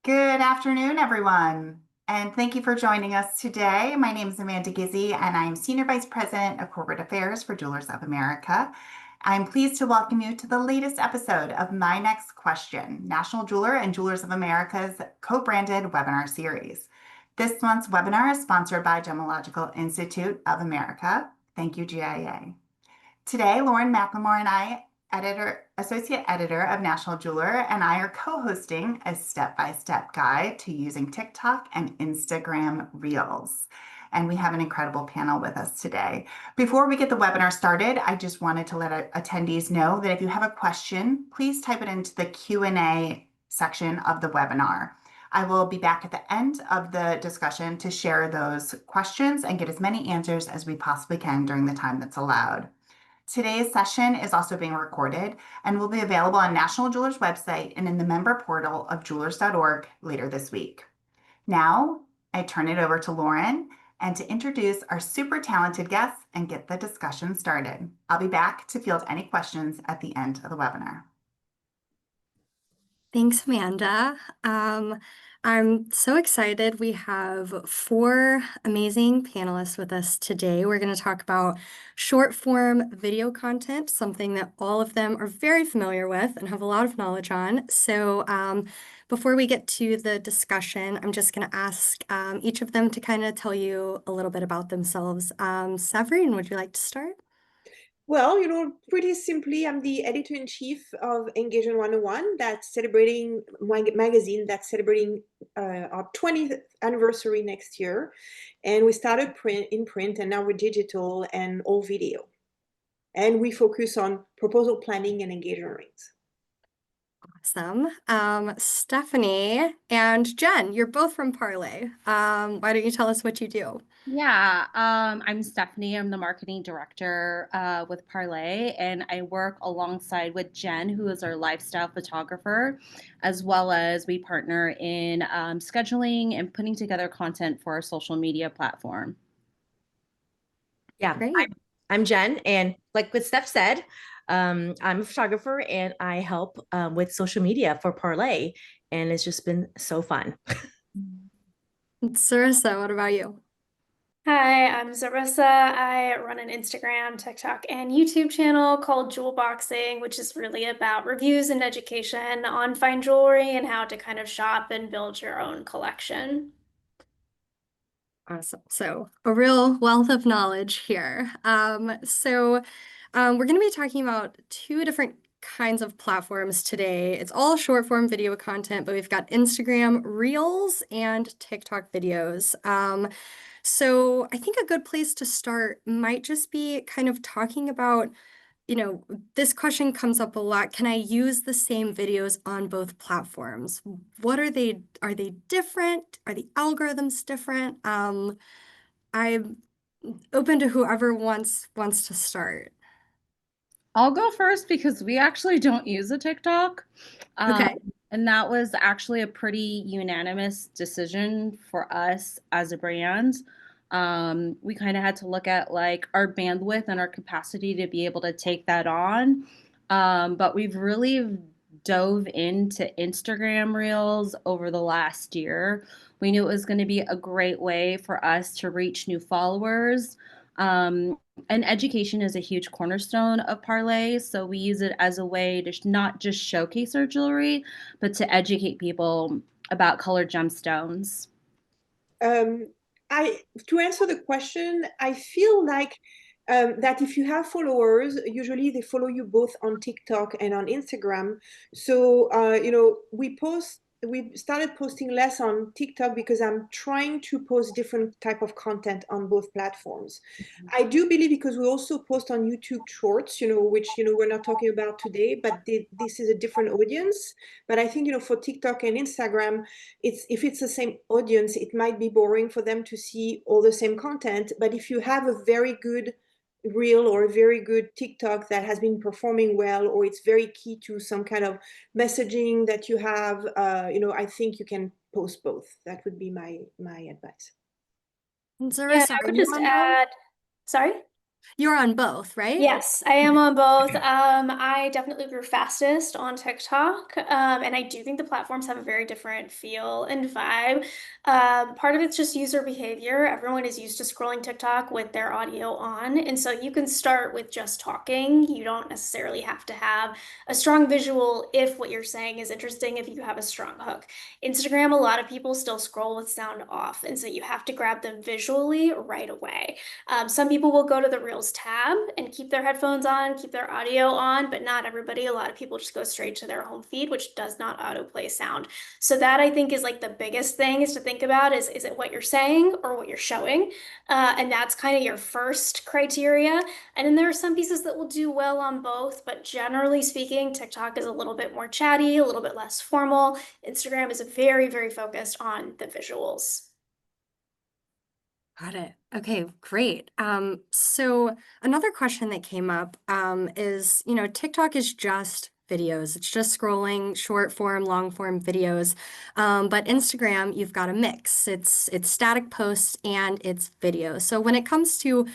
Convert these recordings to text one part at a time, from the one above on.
Good afternoon, everyone, and thank you for joining us today. My name is Amanda Gizzi, and I'm Senior Vice President of Corporate Affairs for Jewelers of America. I'm pleased to welcome you to the latest episode of My Next Question, National Jeweler and Jewelers of America's co-branded webinar series. This month's webinar is sponsored by Gemological Institute of America. Thank you, GIA. Today, Lauren McLemore and I, associate editor of National Jeweler, and I are co-hosting a step-by-step guide to using TikTok and Instagram Reels. And we have an incredible panel with us today. Before we get the webinar started, I just wanted to let attendees know that if you have a question, please type it into the Q&A section of the webinar. I will be back at the end of the discussion to share those questions and get as many answers as we possibly can during the time that's allowed. Today's session is also being recorded and will be available on National Jeweler's website and in the member portal of jewelers.org later this week. Now, I turn it over to Lauren and to introduce our super talented guests and get the discussion started. I'll be back to field any questions at the end of the webinar. Thanks, Amanda. I'm so excited. We have four amazing panelists with us today. We're going to talk about short form video content, something that all of them are very familiar with and have a lot of knowledge on. So before we get to the discussion, I'm just going to ask each of them to kind of tell you a little bit about themselves. Severine, would you like to start? Well, pretty simply, I'm the editor-in-chief of Engagement 101, that's celebrating my magazine that's celebrating our 20th anniversary next year. And we started in print, and now we're digital and all video. And we focus on proposal planning and engagement rings. Awesome. Stephanie and Jen, you're both from Parlay. Why don't you tell us what you do? Yeah, I'm Stephanie. I'm the marketing director with Parlay, and I work alongside with Jen, who is our lifestyle photographer, as well as we partner in scheduling and putting together content for our social media platform. Yeah, Great. I'm Jen, and like what Steph said, I'm a photographer and I help with social media for Parlay, and it's just been so fun. Sarissa, what about you? Hi, I'm Zarissa. I run an Instagram, TikTok, and YouTube channel called Jewel Boxing, which is really about reviews and education on fine jewelry and how to kind of shop and build your own collection. Awesome. So a real wealth of knowledge here. We're going to be talking about two different kinds of platforms today. It's all short form video content, but we've got Instagram Reels and TikTok videos. So I think a good place to start might just be kind of talking about, this question comes up a lot. Can I use the same videos on both platforms? What are they? Are they different? Are the algorithms different? I'm open to whoever wants to start. I'll go first because we actually don't use a TikTok. Okay. And that was actually a pretty unanimous decision for us as a brand. We kind of had to look at like our bandwidth and our capacity to be able to take that on. But we've really dove into Instagram Reels over the last year. We knew it was going to be a great way for us to reach new followers. And education is a huge cornerstone of Parlay, so we use it as a way to not just showcase our jewelry, but to educate people about colored gemstones. To answer the question, I feel like that if you have followers, usually they follow you both on TikTok and on Instagram. So we started posting less on TikTok because I'm trying to post different type of content on both platforms. I do believe because we also post on YouTube Shorts, which we're not talking about today, but this is a different audience. But I think for TikTok and Instagram, if it's the same audience, it might be boring for them to see all the same content. But if you have a very good reel or a very good TikTok that has been performing well, or it's very key to some kind of messaging that you have, I think you can post both. That would be my advice. Sarissa, I would just add, sorry? You're on both, right? Yes, I am on both. I definitely grew fastest on TikTok, and I do think the platforms have a very different feel and vibe. Part of it's just user behavior. Everyone is used to scrolling TikTok with their audio on, and so you can start with just talking. You don't necessarily have to have a strong visual if what you're saying is interesting, if you have a strong hook. Instagram, a lot of people still scroll with sound off, and so you have to grab them visually right away. Some people will go to the Reels tab and keep their headphones on, keep their audio on, but not everybody. A lot of people just go straight to their home feed, which does not autoplay sound. So that I think is like the biggest thing is to think about is it what you're saying or what you're showing? And that's kind of your first criteria. And then there are some pieces that will do well on both, but generally speaking, TikTok is a little bit more chatty, a little bit less formal. Instagram is very, very focused on the visuals. Got it. Okay, great. So another question that came up is, TikTok is just videos. It's just scrolling short form, long form videos. But Instagram, you've got a mix. It's static posts and it's video. So when it comes to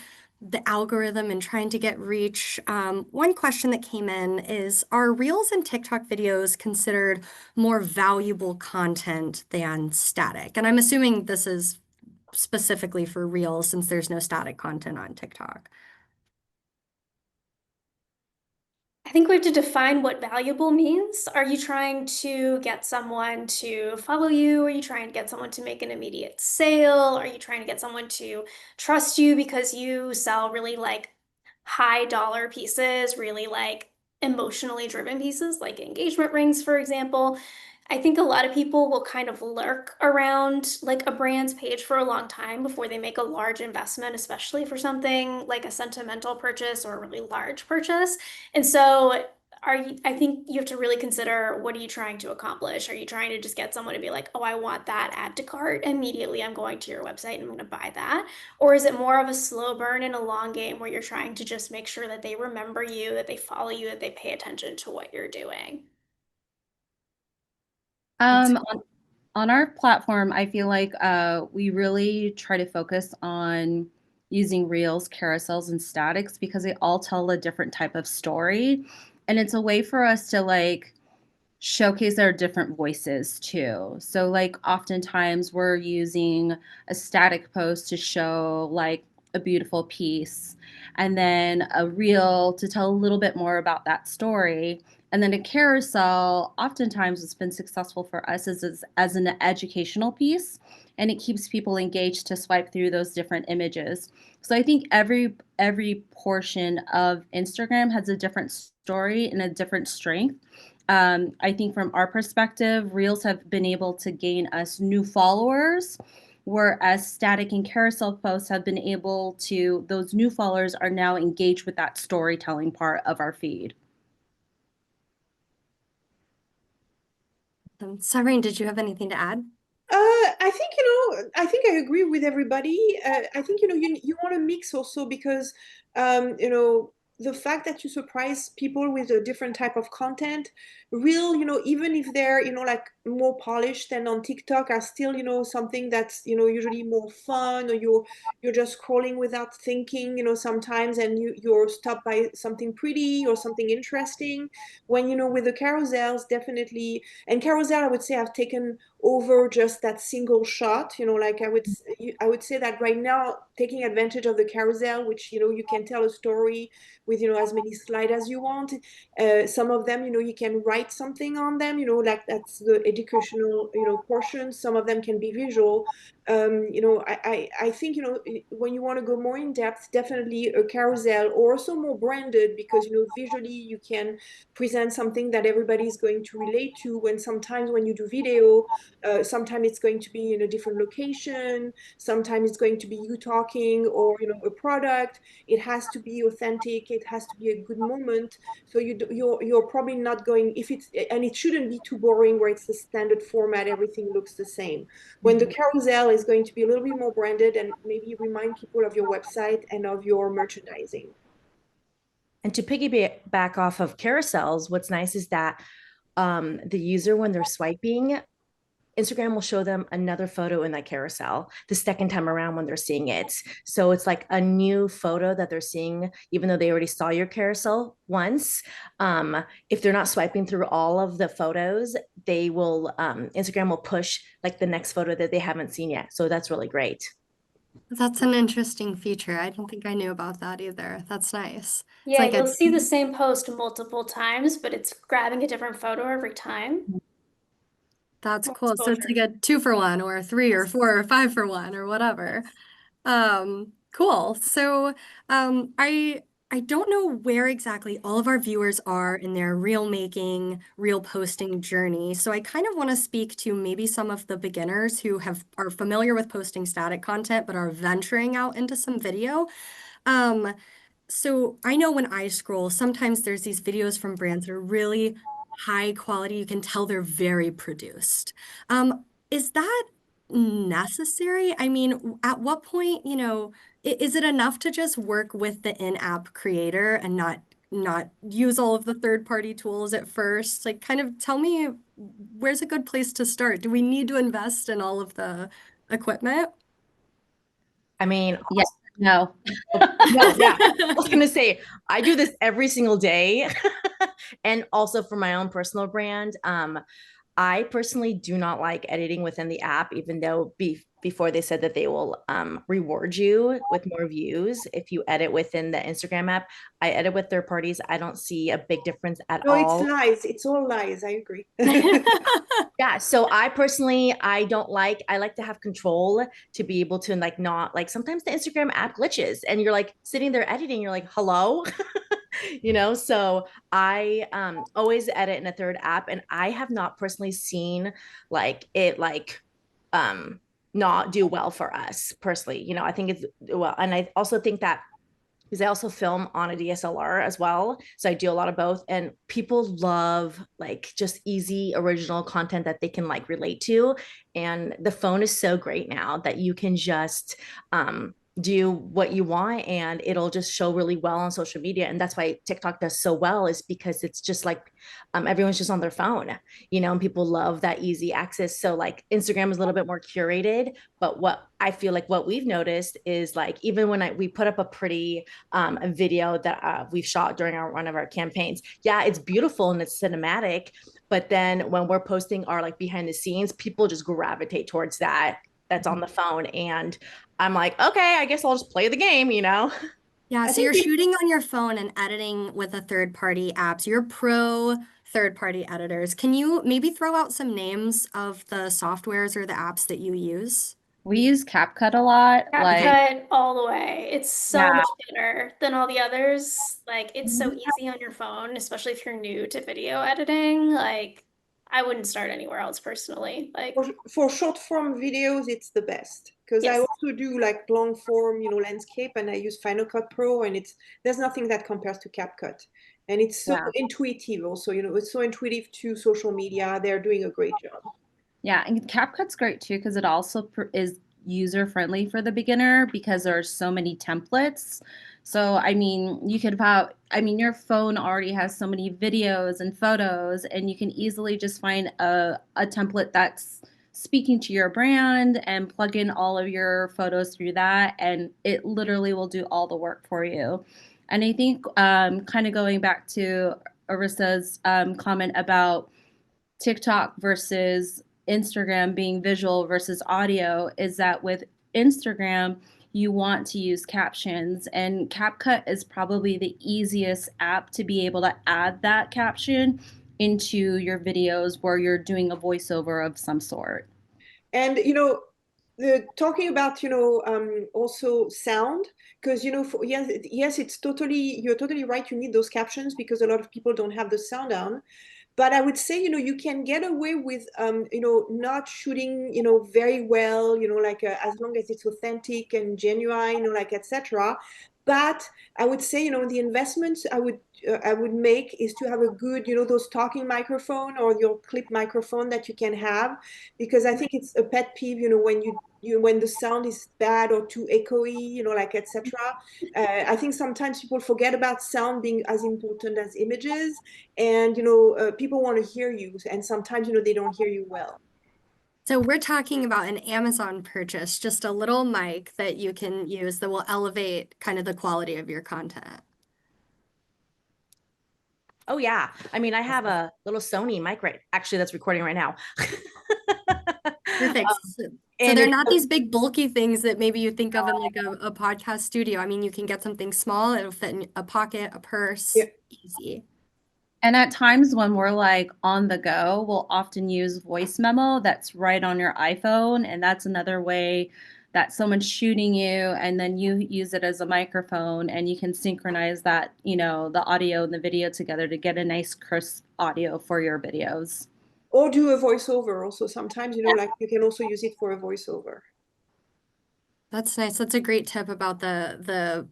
the algorithm and trying to get reach, one question that came in is, are Reels and TikTok videos considered more valuable content than static? And I'm assuming this is specifically for Reels since there's no static content on TikTok. I think we have to define what valuable means. Are you trying to get someone to follow you? Are you trying to get someone to make an immediate sale? Are you trying to get someone to trust you because you sell really like high dollar pieces, really like emotionally driven pieces, like engagement rings, for example? I think a lot of people will kind of lurk around like a brand's page for a long time before they make a large investment, especially for something like a sentimental purchase or a really large purchase. And so I think you have to really consider, what are you trying to accomplish? Are you trying to just get someone to be like, oh, I want that, add to cart immediately, I'm going to your website and I'm going to buy that? Or is it more of a slow burn and a long game where you're trying to just make sure that they remember you, that they follow you, that they pay attention to what you're doing? On our platform, I feel like we really try to focus on using reels, carousels, and statics because they all tell a different type of story. And it's a way for us to like showcase our different voices too. So like oftentimes we're using a static post to show like a beautiful piece and then a reel to tell a little bit more about that story. And then a carousel, oftentimes it's been successful for us as an educational piece and it keeps people engaged to swipe through those different images. So I think every portion of Instagram has a different story and a different strength. I think from our perspective, Reels have been able to gain us new followers, whereas static and carousel posts have been able to, those new followers are now engaged with that storytelling part of our feed. Sabrine, did you have anything to add? I think, I think I agree with everybody. I think, you want to mix also because, the fact that you surprise people with a different type of content, even if they're, like more polished than on TikTok, are still, something that's, usually more fun, or you're just scrolling without thinking, sometimes, and you're stopped by something pretty or something interesting. When, with the carousels, definitely, and carousel, I would say, I've taken over just that single shot. Like I would say that right now, taking advantage of the carousel, which you can tell a story with as many slides as you want. Some of them, you can write something on them, like that's the educational portion. Some of them can be visual. I think when you want to go more in depth, definitely a carousel, or also more branded, because visually you can present something that everybody's going to relate to. When sometimes when you do video, sometimes it's going to be in a different location, sometimes it's going to be you talking, or a product. It has to be authentic, it has to be a good moment. So you're probably not going, if it's, and it shouldn't be too boring where it's the standard format, everything looks the same. When the carousel is going to be a little bit more branded and maybe remind people of your website and of your merchandising. And to piggyback off of carousels, what's nice is that the user, when they're swiping, Instagram will show them another photo in that carousel the second time around when they're seeing it. So it's like a new photo that they're seeing, even though they already saw your carousel once. If they're not swiping through all of the photos, they will, Instagram will push like the next photo that they haven't seen yet. So that's really great. That's an interesting feature. I don't think I knew about that either. That's nice. It's Yeah, like you'll a see the same post multiple times, but it's grabbing a different photo every time. That's More cool. So it's like exposure. a 2 for 1 or 3 or 4 or 5 for 1 or whatever. Cool. So I don't know where exactly all of our viewers are in their reel making, reel posting journey. So I kind of want to speak to maybe some of the beginners who are familiar with posting static content but are venturing out into some video. Um, so I know when I scroll, sometimes there's these videos from brands that are really high quality. You can tell they're very produced. Is that necessary? I mean, at what point, is it enough to just work with the in-app creator and not use all of the third-party tools at first? Like, kind of tell me, where's a good place to start? Do we need to invest in all of the equipment? I mean, Yeah, no. no, yeah. I was gonna say I do this every single day, and also for my own personal brand. I personally do not like editing within the app, even though before they said that they will reward you with more views if you edit within the Instagram app. I edit with third parties. I don't see a big difference at No, it's all. lies. It's all lies. I agree. Yeah, so I don't like, I like to have control to be able to like not like sometimes the Instagram app glitches and you're like sitting there editing, you're like, hello. So I always edit in a third app, and I have not personally seen like it like not do well for us personally. I think it's well, and I also think that because I also film on a DSLR as well. So I do a lot of both. And people love like just easy original content that they can like relate to. And the phone is so great now that you can just do what you want and it'll just show really well on social media. And that's why TikTok does so well, is because it's just like everyone's just on their phone, and people love that easy access. So like Instagram is a little bit more curated, but what I feel like what we've noticed is like even when we put up a pretty a video that we've shot during one of our campaigns. Yeah, it's beautiful and it's cinematic, but then when we're posting our like behind the scenes, people just gravitate towards that's on the phone, and I'm like, okay, I guess I'll just play the game. Yeah, I so think you're shooting on your phone and editing with a third-party apps. You're pro third-party editors. Can you maybe throw out some names of the softwares or the apps that you use? We use CapCut a lot. Like, CapCut all the way. It's so yeah. much better than all the others. Like, it's so easy on your phone, especially if you're new to video editing. Like, I wouldn't start anywhere else personally. Like, for short form videos, it's the best because I yes. also do like long form, landscape, and I use Final Cut Pro, and there's nothing that compares to CapCut, and it's so Yeah. intuitive. Also, it's so intuitive to social media. They're doing a great job. Yeah, and CapCut's great too because it also is user friendly for the beginner because there are so many templates. So, I mean, your phone already has so many videos and photos, and you can easily just find a template that's speaking to your brand and plug in all of your photos through that, and it literally will do all the work for you. And I think kind of going back to Arissa's comment about TikTok versus Instagram being visual versus audio is that with Instagram, you want to use captions, and CapCut is probably the easiest app to be able to add that caption into your videos where you're doing a voiceover of some sort. And talking about also sound, because yes, you're totally right. You need those captions because a lot of people don't have the sound on. But I would say, you can get away with, not shooting, very well, like as long as it's authentic and genuine, like etc. But I would say, the investments I would make is to have a good, those talking microphone or your clip microphone that you can have, because I think it's a pet peeve, when the sound is bad or too echoey, like etc. I think sometimes people forget about sound being as important as images, and people want to hear you, and sometimes they don't hear you well. So we're talking about an Amazon purchase, just a little mic that you can use that will elevate kind of the quality of your content. Oh yeah. I mean, I have a little Sony mic actually that's recording right now. Perfect. So and they're it- not these big bulky things that maybe you think of in like a podcast studio. I mean, you can get something small, it'll fit in a pocket, a purse, Yeah. easy. And at times when we're like on the go, we'll often use voice memo that's right on your iPhone. And that's another way that someone's shooting you and then you use it as a microphone and you can synchronize that, the audio and the video together to get a nice crisp audio for your videos. Or do a voiceover also. Sometimes, like you can also use it for a voiceover. That's nice. That's a great tip about the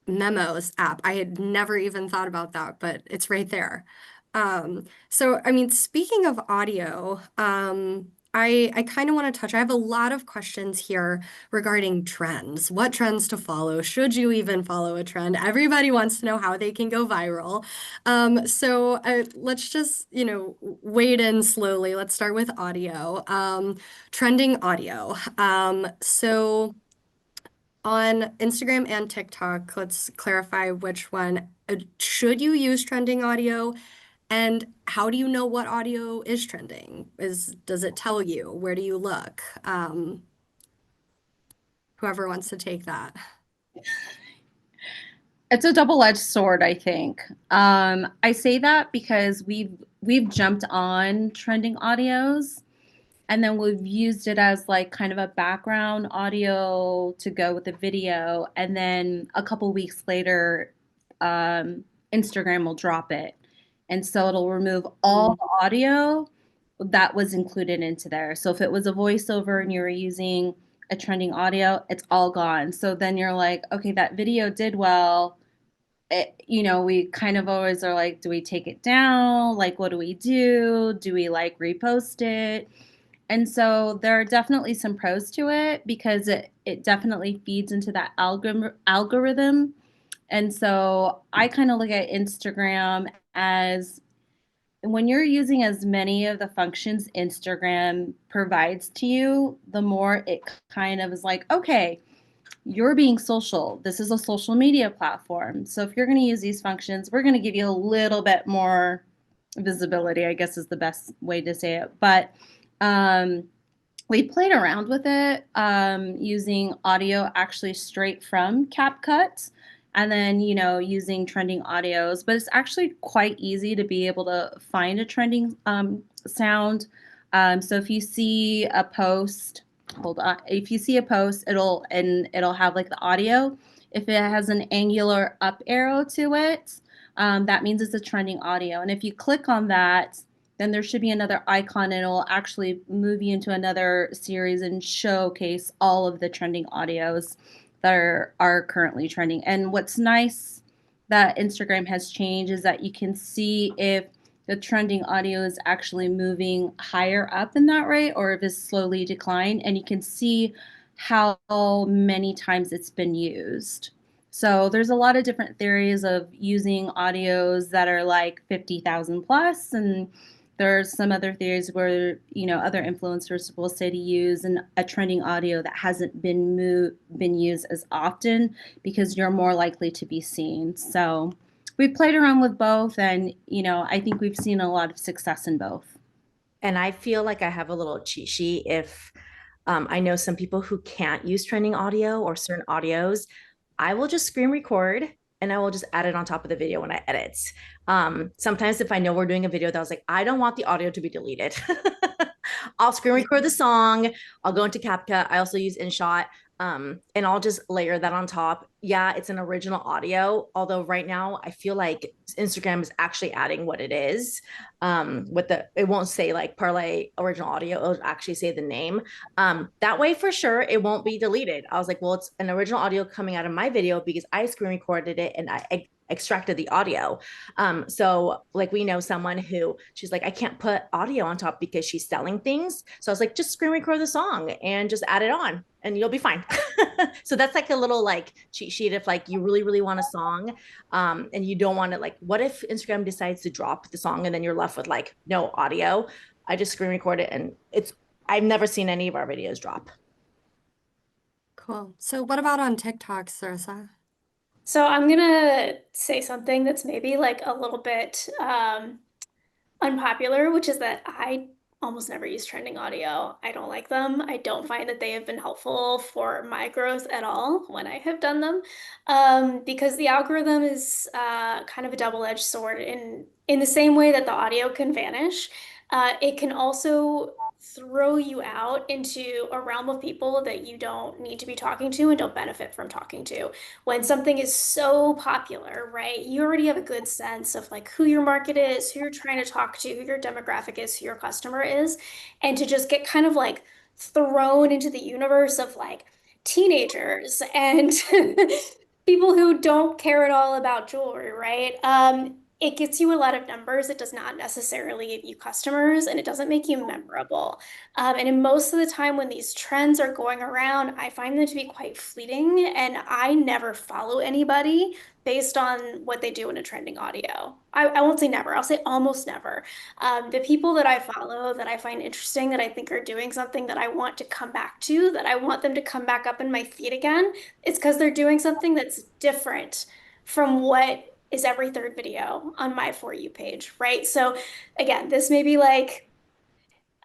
Memos app. I had never even thought about that, but it's right there. So I mean, speaking of audio, I kind of want to touch. I have a lot of questions here regarding trends. What trends to follow? Should you even follow a trend? Everybody wants to know how they can go viral. So let's just, wade in slowly. Let's start with audio. Trending audio. So on Instagram and TikTok, let's clarify which one. Should you use trending audio? And how do you know what audio is trending? Does it tell you? Where do you look? Whoever wants to take that. It's a double-edged sword, I think. I say that because we've jumped on trending audios and then we've used it as like kind of a background audio to go with the video. And then a couple weeks later, Instagram will drop it. And so it'll remove all the audio that was included into there. So if it was a voiceover and you were using a trending audio, it's all gone. So then you're like, okay, that video did well. We kind of always are like, do we take it down? Like, what do we do? Do we like repost it? And so there are definitely some pros to it because it definitely feeds into that algorithm. And so I kind of look at Instagram as when you're using as many of the functions Instagram provides to you, the more it kind of is like, okay, you're being social. This is a social media platform. So if you're going to use these functions, we're going to give you a little bit more visibility, I guess is the best way to say it. But we played around with it using audio actually straight from CapCut and then, using trending audios. But it's actually quite easy to be able to find a trending sound. So if you see a post, hold on, if you see a post, it'll have like the audio. If it has an angular up arrow to it, that means it's a trending audio. And if you click on that, then there should be another icon and it'll actually move you into another series and showcase all of the trending audios that are currently trending. And what's nice that Instagram has changed is that you can see if the trending audio is actually moving higher up in that rate or if it's slowly declined, and you can see how many times it's been used. So there's a lot of different theories of using audios that are like 50,000 plus, and there's some other theories where, other influencers will say to use a trending audio that hasn't been used as often because you're more likely to be seen. So we've played around with both, and, I think we've seen a lot of success in both. And I feel like I have a little cheat sheet if I know some people who can't use trending audio or certain audios. I will just screen record and I will just add it on top of the video when I edit. Sometimes if I know we're doing a video that I was like, I don't want the audio to be deleted, I'll screen record the song. I'll go into CapCut. I also use InShot. And I'll just layer that on top. Yeah, it's an original audio. Although right now I feel like Instagram is actually adding what it is. It won't say like parlay original audio. It'll actually say the name. That way for sure it won't be deleted. I was like, well, it's an original audio coming out of my video because I screen recorded it and I extracted the audio. So like we know someone who she's like, I can't put audio on top because she's selling things. So I was like, just screen record the song and just add it on and you'll be fine. So that's like a little like cheat sheet if like you really, really want a song and you don't want to like, what if Instagram decides to drop the song and then you're left with like no audio? I just screen record it and it's I've never seen any of our videos drop. Cool. So what about on TikTok, Sarissa? So I'm gonna say something that's maybe like a little bit unpopular, which is that I almost never use trending audio. I don't like them. I don't find that they have been helpful for my growth at all when I have done them, because the algorithm is kind of a double-edged sword. In the same way that the audio can vanish, it can also throw you out into a realm of people that you don't need to be talking to and don't benefit from talking to. When something is so popular, right? You already have a good sense of like who your market is, who you're trying to talk to, who your demographic is, who your customer is, and to just get kind of like thrown into the universe of like teenagers and people who don't care at all about jewelry, right? It gets you a lot of numbers. It does not necessarily give you customers, and it doesn't make you memorable. And in most of the time when these trends are going around, I find them to be quite fleeting, and I never follow anybody based on what they do in a trending audio. I won't say never, I'll say almost never. The people that I follow that I find interesting, that I think are doing something that I want to come back to, that I want them to come back up in my feed again, it's because they're doing something that's different from what is every third video on my For You page, right? So again, this may be like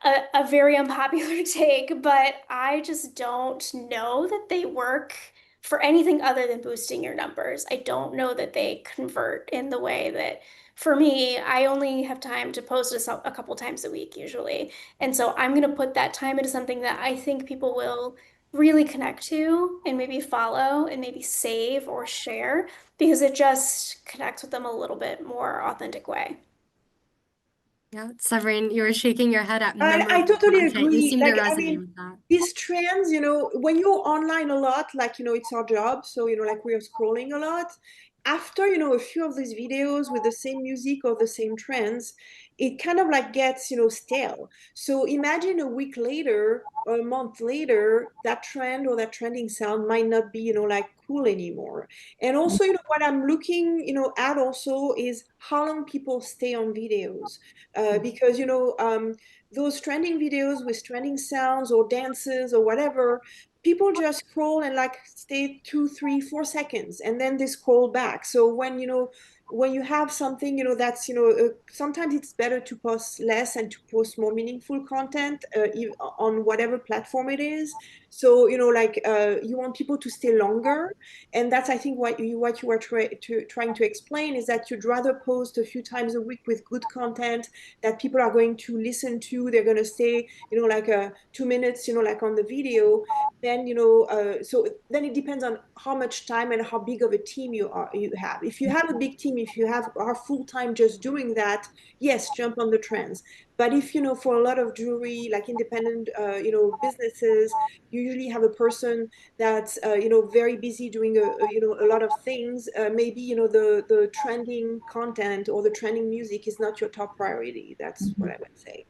a very unpopular take, but I just don't know that they work for anything other than boosting your numbers. I don't know that they convert in the way that, for me, I only have time to post a couple times a week usually. And so I'm going to put that time into something that I think people will really connect to and maybe follow and maybe save or share because it just connects with them a little bit more authentic way. Yeah, Severine, you were shaking your head at I memorable totally content. You agree. seem to Like, I resonate mean, with that. these trends, when you're online a lot, like, it's our job. So, like we are scrolling a lot. After, a few of these videos with the same music or the same trends, it kind of like gets, stale. So imagine a week later or a month later, that trend or that trending sound might not be, like cool anymore. And also, what I'm looking, at also is how long people stay on videos. Because, those trending videos with trending sounds or dances or whatever, people just scroll and like stay 2, 3, 4 seconds and then they scroll back. So when you have something, that's, sometimes it's better to post less and to post more meaningful content on whatever platform it is. So, like you want people to stay longer. And that's, I think, what you are trying to explain is that you'd rather post a few times a week with good content that people are going to listen to. They're going to stay, like 2 minutes, like on the video. Then, so then it depends on how much time and how big of a team you have. If you have a big team, if you are full time just doing that, yes, jump on the trends. But if, for a lot of jewelry, like independent, businesses, you usually have a person that's, very busy doing a lot of things. Maybe, the trending content or the trending music is not your top priority. That's what I would say.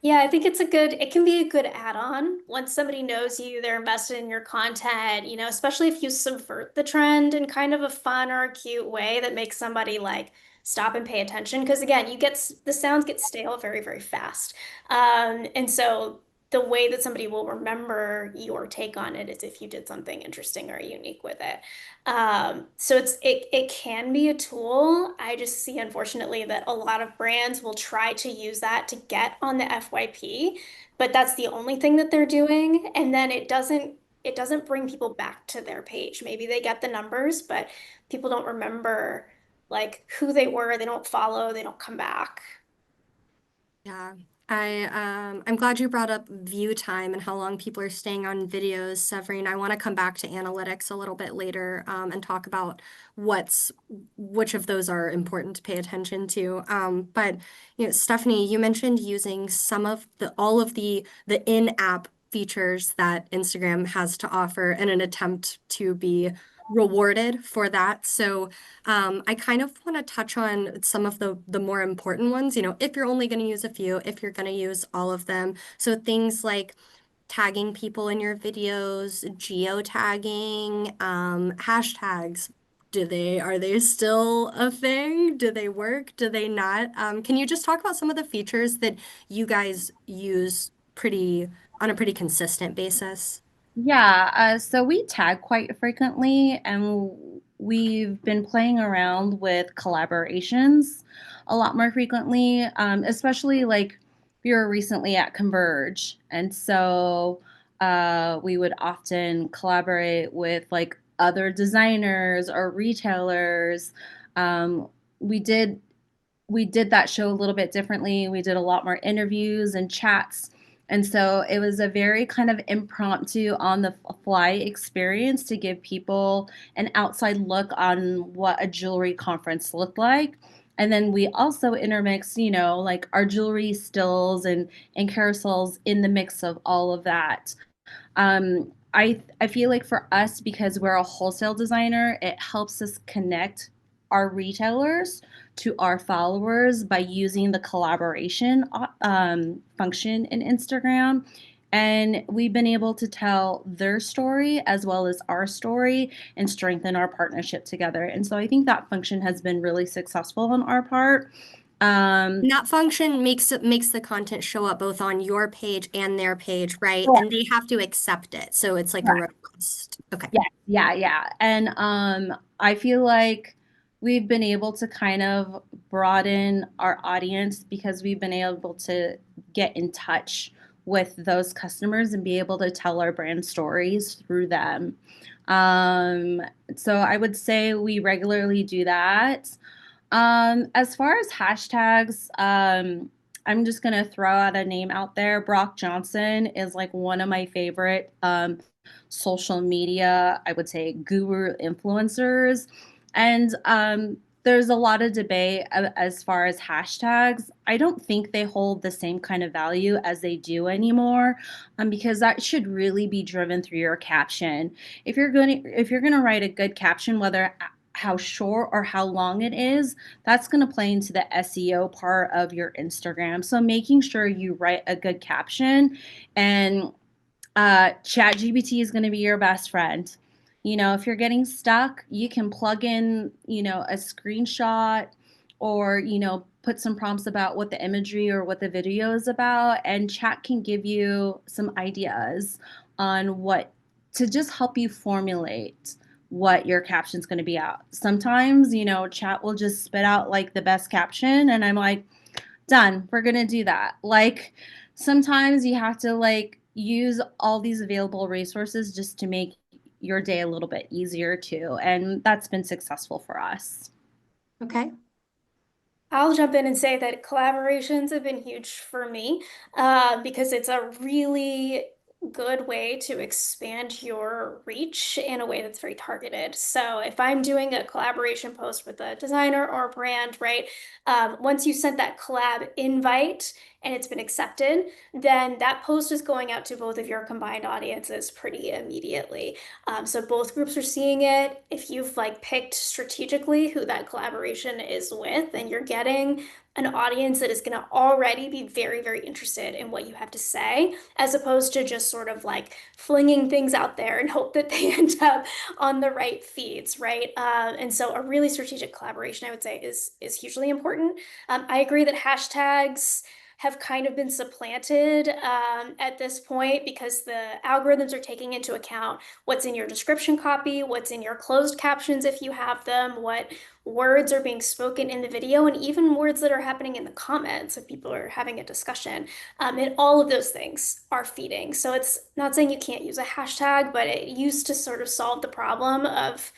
Yeah, I think it can be a good add-on. Once somebody knows you, they're invested in your content, especially if you subvert the trend in kind of a fun or a cute way that makes somebody like stop and pay attention. Because again, the sounds get stale very, very fast. And so the way that somebody will remember your take on it is if you did something interesting or unique with it. So it can be a tool. I just see, unfortunately, that a lot of brands will try to use that to get on the FYP, but that's the only thing that they're doing, and then it doesn't bring people back to their page. Maybe they get the numbers, but people don't remember like who they were. They don't follow. They don't come back. Yeah. I'm glad you brought up view time and how long people are staying on videos, Severine. I want to come back to analytics a little bit later, and talk about which of those are important to pay attention to. But Stephanie, you mentioned using all of the in-app features that Instagram has to offer in an attempt to be rewarded for that. So I kind of want to touch on some of the more important ones, if you're only going to use a few, if you're going to use all of them. So things like tagging people in your videos, geotagging, hashtags. Are they still a thing? Do they work? Do they not? Can you just talk about some of the features that you guys use pretty on a pretty consistent basis? Yeah, so we tag quite frequently, and we've been playing around with collaborations a lot more frequently, especially like we were recently at Converge. And so we would often collaborate with like other designers or retailers. Um, we did we did that show a little bit differently. We did a lot more interviews and chats. And so it was a very kind of impromptu on the fly experience to give people an outside look on what a jewelry conference looked like. And then we also intermixed, like our jewelry stills and carousels in the mix of all of that. I feel like for us, because we're a wholesale designer, it helps us connect our retailers to our followers by using the collaboration function in Instagram. And we've been able to tell their story as well as our story and strengthen our partnership together. And so I think that function has been really successful on our part. And that function makes the content show up both on your page and their page, right? Correct. And they have to accept it. So it's like a request. Okay. Yeah. And I feel like we've been able to kind of broaden our audience because we've been able to get in touch with those customers and be able to tell our brand stories through them. So I would say we regularly do that. As far as hashtags, I'm just gonna throw out a name out there. Brock Johnson is like one of my favorite social media, I would say, guru influencers. And there's a lot of debate as far as hashtags. I don't think they hold the same kind of value as they do anymore, because that should really be driven through your caption. If you're gonna write a good caption, whether how short or how long it is, that's going to play into the SEO part of your Instagram. So making sure you write a good caption, and ChatGPT is going to be your best friend. If you're getting stuck, you can plug in, a screenshot or, put some prompts about what the imagery or what the video is about, and chat can give you some ideas on what to just help you formulate what your caption's going to be out. Sometimes, chat will just spit out like the best caption, and I'm like, done, we're going to do that. Like, sometimes you have to like use all these available resources just to make your day a little bit easier too. And that's been successful for us. Okay. I'll jump in and say that collaborations have been huge for me because it's a really good way to expand your reach in a way that's very targeted. So if I'm doing a collaboration post with a designer or a brand, right, once you sent that collab invite and it's been accepted, then that post is going out to both of your combined audiences pretty immediately. So both groups are seeing it. If you've like picked strategically who that collaboration is with, then you're getting an audience that is going to already be very, very interested in what you have to say, as opposed to just sort of like flinging things out there and hope that they end up on the right feeds, right? And so a really strategic collaboration, I would say, is hugely important. I agree that hashtags have kind of been supplanted at this point because the algorithms are taking into account what's in your description copy, what's in your closed captions if you have them, what words are being spoken in the video, and even words that are happening in the comments if people are having a discussion. And all of those things are feeding. So it's not saying you can't use a hashtag, but it used to sort of solve the problem of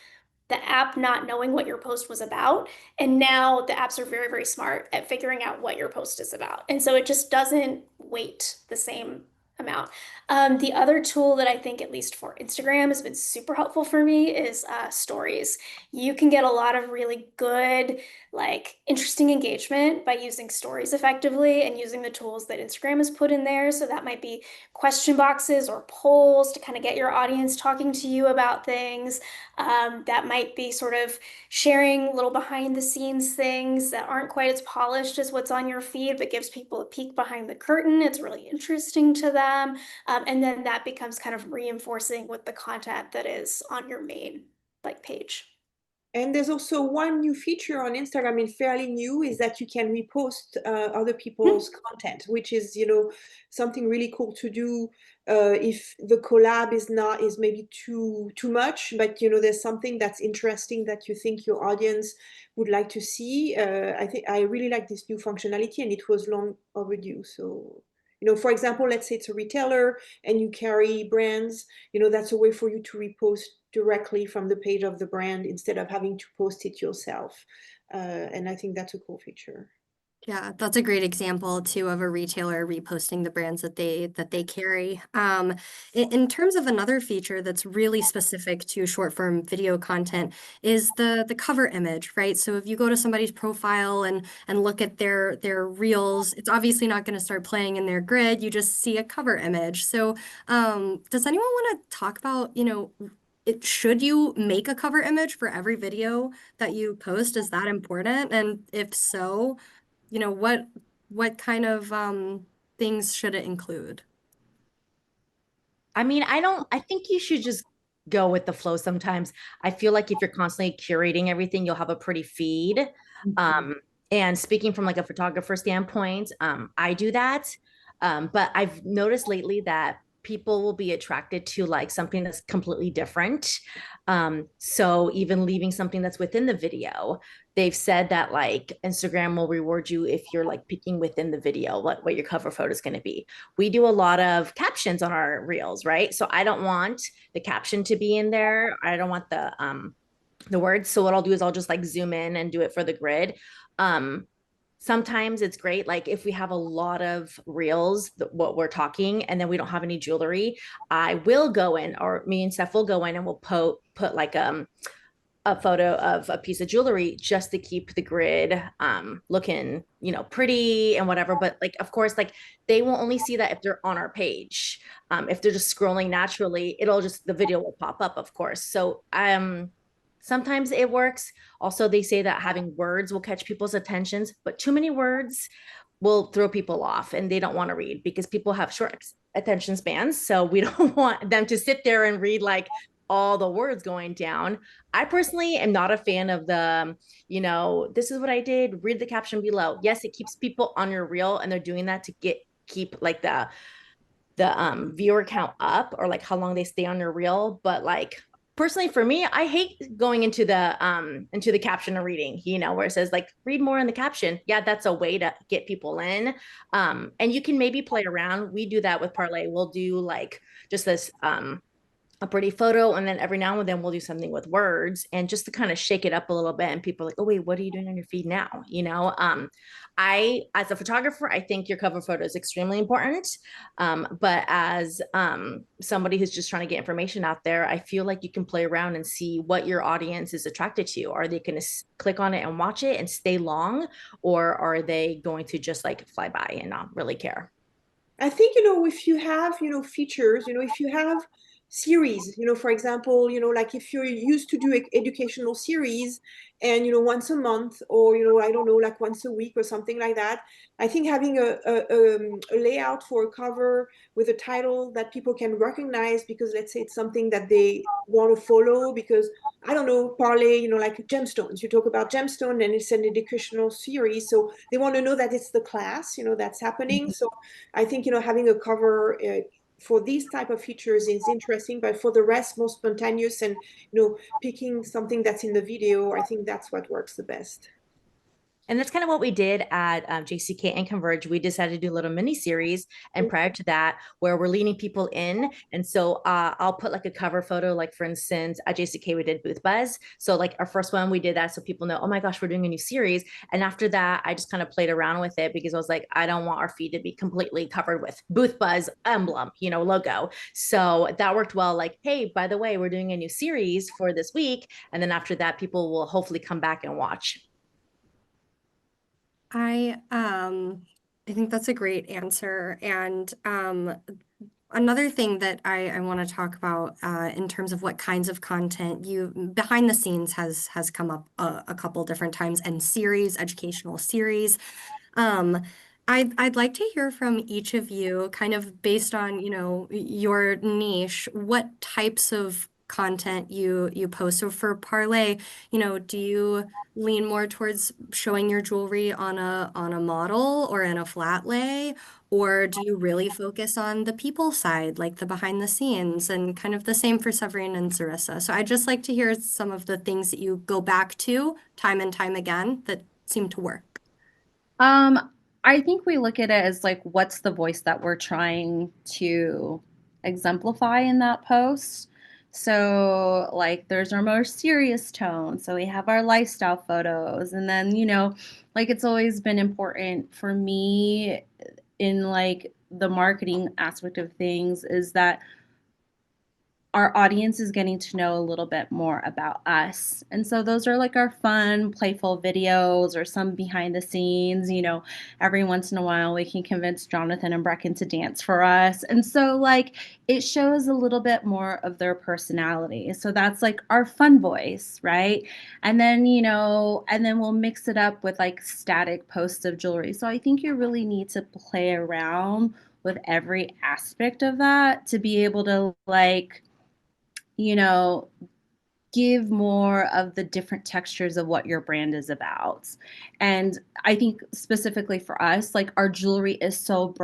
the app not knowing what your post was about. And now the apps are very, very smart at figuring out what your post is about. And so it just doesn't weight the same amount. The other tool that I think, at least for Instagram, has been super helpful for me is stories. You can get a lot of really good, like interesting engagement by using stories effectively and using the tools that Instagram has put in there. So that might be question boxes or polls to kind of get your audience talking to you about things. That might be sort of sharing little behind the scenes things that aren't quite as polished as what's on your feed, but gives people a peek behind the curtain. It's really interesting to them. And then that becomes kind of reinforcing with the content that is on your main like page. And there's also one new feature on Instagram, and fairly new, is that you can repost other people's content, which is, something really cool to do if the collab is maybe too much, but there's something that's interesting that you think your audience would like to see. I really like this new functionality, and it was long overdue. So, for example, let's say it's a retailer and you carry brands, that's a way for you to repost directly from the page of the brand instead of having to post it yourself. And I think that's a cool feature. Yeah, that's a great example too of a retailer reposting the brands that they carry. In terms of another feature that's really specific to short form video content is the cover image, right? So if you go to somebody's profile and look at their reels, it's obviously not going to start playing in their grid. You just see a cover image. So does anyone want to talk about, should you make a cover image for every video that you post? Is that important? And if so, what kind of things should it include? I mean, I think you should just go with the flow sometimes. I feel like if you're constantly curating everything, you'll have a pretty feed. And speaking from like a photographer standpoint, I do that. But I've noticed lately that people will be attracted to like something that's completely different. So even leaving something that's within the video, they've said that like Instagram will reward you if you're like picking within the video what your cover photo is going to be. We do a lot of captions on our reels, right? So I don't want the caption to be in there. I don't want the words. So what I'll do is I'll just like zoom in and do it for the grid. Sometimes it's great, like if we have a lot of reels, what we're talking, and then we don't have any jewelry, I will go in, or me and Steph will go in and we'll put like a photo of a piece of jewelry just to keep the grid looking, pretty and whatever. But like, of course, like they will only see that if they're on our page. If they're just scrolling naturally, the video will pop up, of course. So sometimes it works. Also, they say that having words will catch people's attentions, but too many words will throw people off and they don't want to read because people have short attention spans. So we don't want them to sit there and read like all the words going down. I personally am not a fan of the, this is what I did, read the caption below. Yes, it keeps people on your reel and they're doing that to keep like the viewer count up or like how long they stay on your reel. But like personally for me, I hate going into the caption and reading, where it says like read more in the caption. Yeah, that's a way to get people in. And you can maybe play around. We do that with Parlay. We'll do like just this a pretty photo, and then every now and then we'll do something with words and just to kind of shake it up a little bit, and people are like, oh wait, what are you doing on your feed now? I, as a photographer, I think your cover photo is extremely important, but as somebody who's just trying to get information out there, I feel like you can play around and see what your audience is attracted to. Are they going to click on it and watch it and stay long, or are they going to just like fly by and not really care? I think, if you have, features, if you have series, for example, like if you're used to do educational series and, once a month or, I don't know, like once a week or something like that, I think having a layout for a cover with a title that people can recognize, because let's say it's something that they want to follow, because I don't know, Parlay, like gemstones, you talk about gemstone and it's an educational series. So they want to know that it's the class, that's happening. So I think, having a cover for these type of features is interesting, but for the rest, more spontaneous and, picking something that's in the video, I think that's what works the best. And that's kind of what we did at JCK and Converge. We decided to do a little mini series. And prior to that, where we're leaning people in. And so I'll put like a cover photo, like for instance, at JCK, we did Booth Buzz. So like our first one, we did that so people know, oh my gosh, we're doing a new series. And after that, I just kind of played around with it because I was like, I don't want our feed to be completely covered with Booth Buzz emblem, logo. So that worked well. Like, hey, by the way, we're doing a new series for this week. And then after that, people will hopefully come back and watch. I think that's a great answer. And another thing that I want to talk about in terms of what kinds of content behind the scenes has come up a couple different times, and educational series. I'd like to hear from each of you, kind of based on, your niche, what types of content you post. So for Parlay, do you lean more towards showing your jewelry on a model or in a flat lay? Or do you really focus on the people side, like the behind the scenes, and kind of the same for Severine and Sarissa? So I'd just like to hear some of the things that you go back to time and time again that seem to work. I think we look at it as like, what's the voice that we're trying to exemplify in that post? So, like, there's our more serious tone. So, we have our lifestyle photos. And then, like, it's always been important for me in like the marketing aspect of things is that our audience is getting to know a little bit more about us. And so those are like our fun, playful videos or some behind the scenes. Every once in a while we can convince Jonathan and Brecken to dance for us. And so like it shows a little bit more of their personality. So that's like our fun voice, right? And then, and then we'll mix it up with like static posts of jewelry. So I think you really need to play around with every aspect of that to be able to like give more of the different textures of what your brand is about. And I think specifically for us, like our jewelry is so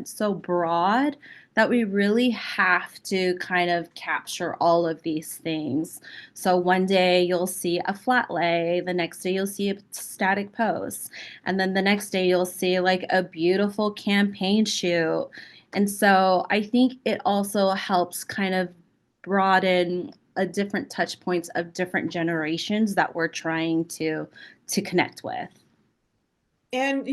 so broad that we really have to kind of capture all of these things. So one day you'll see a flat lay, the next day you'll see a static post, and then the next day you'll see like a beautiful campaign shoot. And so I think it also helps kind of broaden a different touch points of different generations that we're trying to connect with. And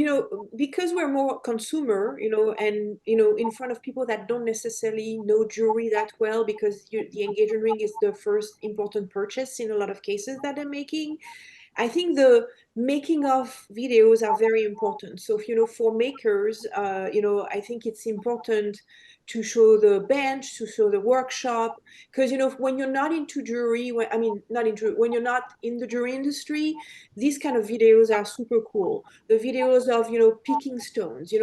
because we're more consumer, and in front of people that don't necessarily know jewelry that well, because the engagement ring is the first important purchase in a lot of cases that they're making. I think the making of videos are very important. So, for makers, I think it's important to show the bench, to show the workshop, because, when you're not into jewelry, when you're not in the jewelry industry, these kind of videos are super cool. The videos of, picking stones,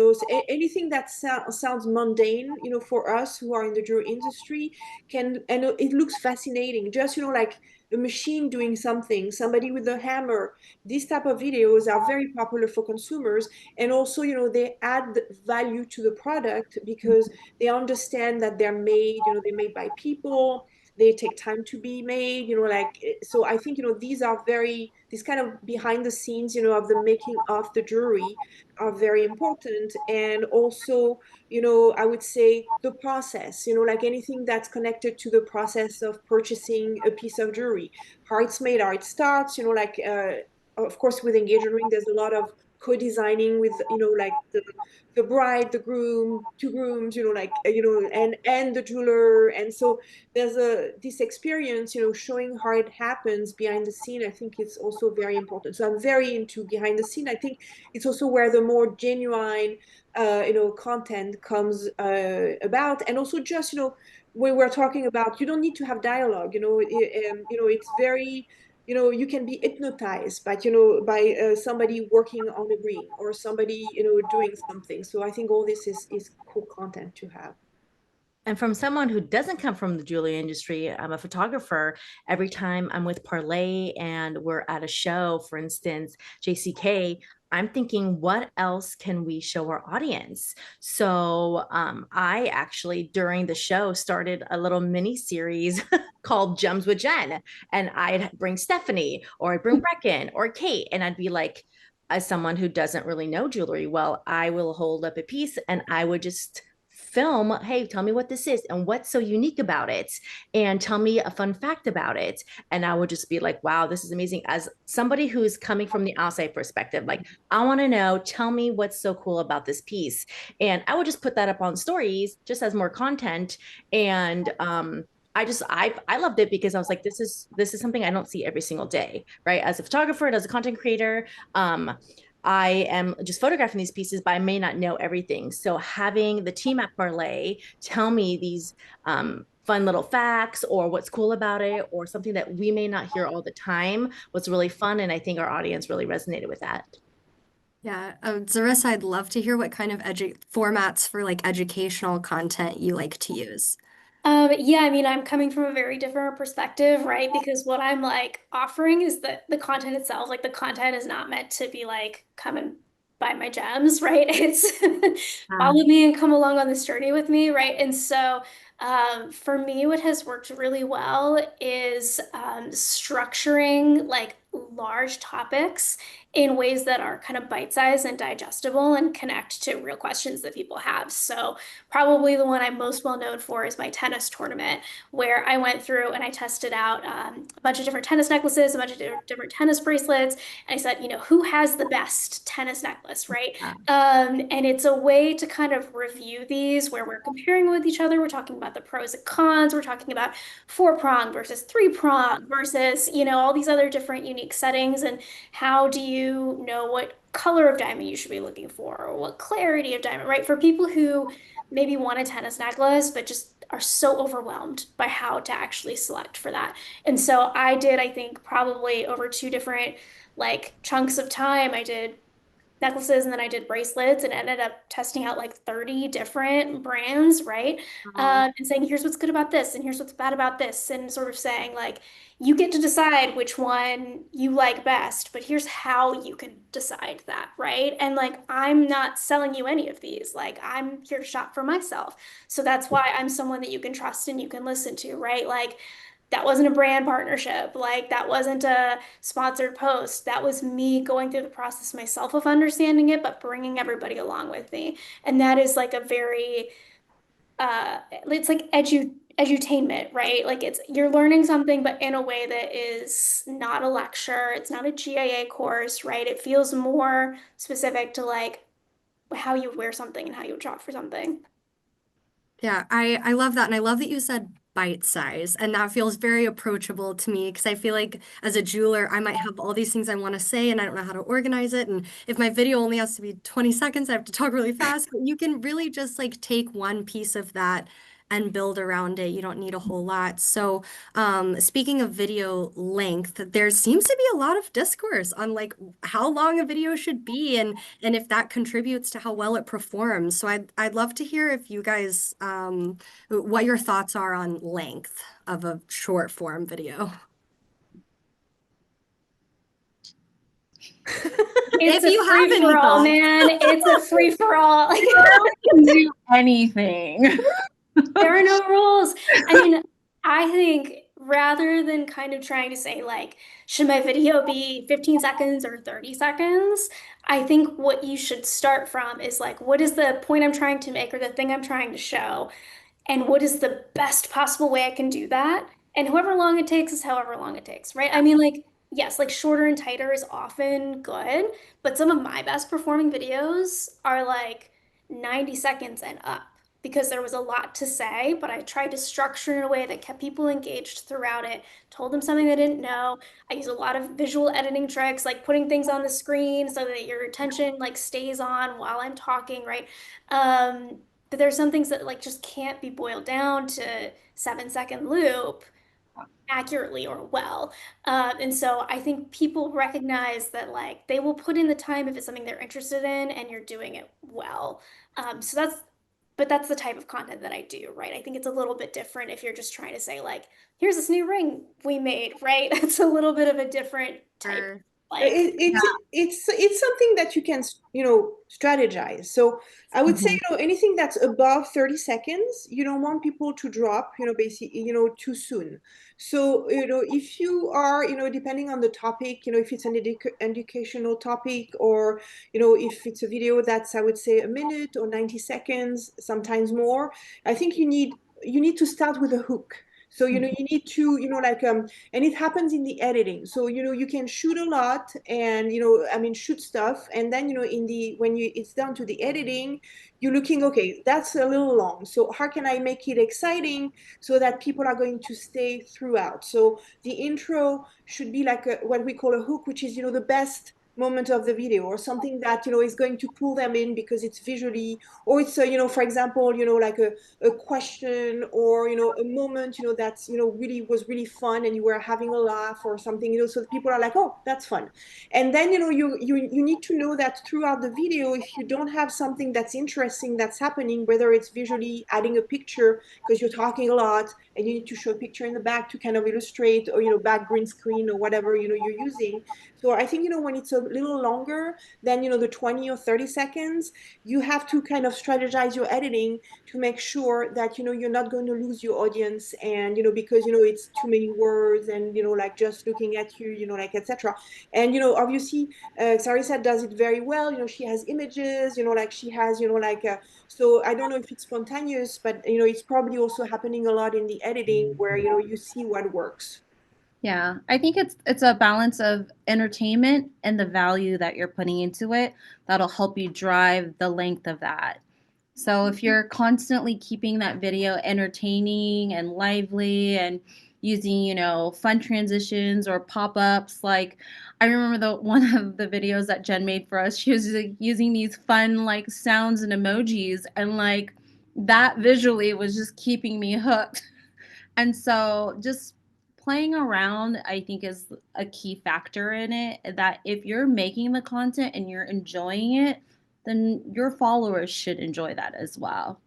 anything that sounds mundane, for us who are in the jewelry industry and it looks fascinating. Just, like a machine doing something, somebody with a hammer. These type of videos are very popular for consumers. And also, they add value to the product because they understand that they're made by people. They take time to be made, so I think, these kind of behind the scenes, of the making of the jewelry are very important. And also, I would say the process, like anything that's connected to the process of purchasing a piece of jewelry, how it's made, how it starts, of course, with engagement ring, there's a lot of co-designing with, like the bride, the groom, two grooms, and the jeweler. And so there's this experience, showing how it happens behind the scene. I think it's also very important. So I'm very into behind the scene. I think it's also where the more genuine, content comes about. And also just, when we're talking about, you don't need to have dialogue, it's very, you can be hypnotized by somebody working on the green or somebody, doing something. So I think all this is cool content to have. And from someone who doesn't come from the jewelry industry, I'm a photographer. Every time I'm with Parlay and we're at a show, for instance, JCK, I'm thinking, what else can we show our audience? So I actually, during the show, started a little mini series called Gems with Jen. And I'd bring Stephanie, or I'd bring Brecken or Kate, and I'd be like, as someone who doesn't really know jewelry well, I will hold up a piece and I would just film, hey, tell me what this is and what's so unique about it, and tell me a fun fact about it. And I would just be like, wow, this is amazing. As somebody who's coming from the outside perspective, like, I want to know, tell me what's so cool about this piece. And I would just put that up on stories just as more content. And I loved it because I was like, this is something I don't see every single day, right? As a photographer and as a content creator, I am just photographing these pieces, but I may not know everything. So having the team at Parlay tell me these fun little facts or what's cool about it or something that we may not hear all the time was really fun. And I think our audience really resonated with that. Yeah, Zarissa, I'd love to hear what kind of formats for like educational content you like to use. Yeah, I mean, I'm coming from a very different perspective, right? Because what I'm like offering is that the content itself, like the content is not meant to be like, come and buy my gems, right? It's follow me and come along on this journey with me, right? And so for me, what has worked really well is structuring like large topics in ways that are kind of bite-sized and digestible and connect to real questions that people have. So probably the one I'm most well known for is my tennis tournament, where I went through and I tested out a bunch of different tennis necklaces, a bunch of different tennis bracelets. And I said, you know, who has the best tennis necklace, right? And it's a way to kind of review these where we're comparing with each other. We're talking about the pros and cons. We're talking about 4-prong versus 3-prong versus, you know, all these other different unique settings. And how do you know what color of diamond you should be looking for or what clarity of diamond, right? For people who maybe want a tennis necklace, but just are so overwhelmed by how to actually select for that. And so I did, I think, probably over 2 different like chunks of time. I did necklaces and then I did bracelets and ended up testing out like 30 different brands, right? And saying, here's what's good about this and here's what's bad about this, and sort of saying, like, you get to decide which one you like best, but here's how you can decide that, right? And like, I'm not selling you any of these. Like, I'm here to shop for myself. So that's why I'm someone that you can trust and you can listen to, right? Like, that wasn't a brand partnership. Like, that wasn't a sponsored post. That was me going through the process myself of understanding it, but bringing everybody along with me. And that is like a very, it's like edutainment, right? Like, it's, you're learning something, but in a way that is not a lecture. It's not a GIA course, right? It feels more specific to like how you wear something and how you would shop for something. Yeah, I love that. And I love that you said bite size. And that feels very approachable to me because I feel like as a jeweler, I might have all these things I want to say and I don't know how to organize it. And if my video only has to be 20 seconds, I have to talk really fast. But you can really just like take one piece of that and build around it. You don't need a whole lot. So, speaking of video length, there seems to be a lot of discourse on like how long a video should be and if that contributes to how well it performs. So I'd love to hear if you guys what your thoughts are on length of a short form video. It's If a you have free any for all, thoughts. man. It's a free for all. Can do anything. There are no rules. I mean, I think rather than kind of trying to say, like, should my video be 15 seconds or 30 seconds? I think what you should start from is like, what is the point I'm trying to make or the thing I'm trying to show? And what is the best possible way I can do that? And however long it takes is however long it takes, right? I mean, like, yes, like shorter and tighter is often good, but some of my best performing videos are like 90 seconds and up because there was a lot to say, but I tried to structure in a way that kept people engaged throughout it, told them something they didn't know. I use a lot of visual editing tricks, like putting things on the screen so that your attention like stays on while I'm talking, right? But there's some things that like just can't be boiled down to 7-second loop accurately or well. And so I think people recognize that like they will put in the time if it's something they're interested in and you're doing it well. So that's the type of content that I do, right? I think it's a little bit different if you're just trying to say like, here's this new ring we made, right? It's a little bit of a different type. Like, It's something that you can, you know, strategize. So I would say, you know, anything that's above 30 seconds, you don't want people to drop, you know, basically, you know, too soon. So, you know, if you are, you know, depending on the topic, you know, if it's an educational topic or, you know, if it's a video that's, I would say, a minute or 90 seconds, sometimes more, I think you need to start with a hook. So, you know, you need to, you know, like, and it happens in the editing. So, you know, you can shoot a lot and, you know, I mean, shoot stuff. And then, you know, when it's down to the editing, you're looking, okay, that's a little long. So how can I make it exciting so that people are going to stay throughout? So the intro should be like what we call a hook, which is, you know, the best moment of the video, or something that, you know, is going to pull them in because it's visually, or it's a, you know, for example, you know, like a question, or, you know, a moment, you know, that's, you know, really was really fun and you were having a laugh or something, you know, so that people are like, oh, that's fun. And then, you know, you need to know that throughout the video, if you don't have something that's interesting that's happening, whether it's visually adding a picture because you're talking a lot and you need to show a picture in the back to kind of illustrate, or, you know, back green screen or whatever, you know, you're using. So I think, you know, when it's a little longer than, you know, the 20 or 30 seconds, you have to kind of strategize your editing to make sure that, you know, you're not going to lose your audience, and, you know, because, you know, it's too many words and, you know, like just looking at you, you know, like, etc. And, you know, obviously, Sarisa does it very well. You know, she has images, you know, like she has, you know, like, so I don't know if it's spontaneous, but, you know, it's probably also happening a lot in the editing where, you know, you see what works. Yeah, I think it's a balance of entertainment and the value that you're putting into it that'll help you drive the length of that. So if you're constantly keeping that video entertaining and lively and using, you know, fun transitions or pop-ups, like I remember the one of the videos that Jen made for us, she was like, using these fun like sounds and emojis, and like that visually was just keeping me hooked. And so just playing around, I think, is a key factor in it. That if you're making the content and you're enjoying it, then your followers should enjoy that as well.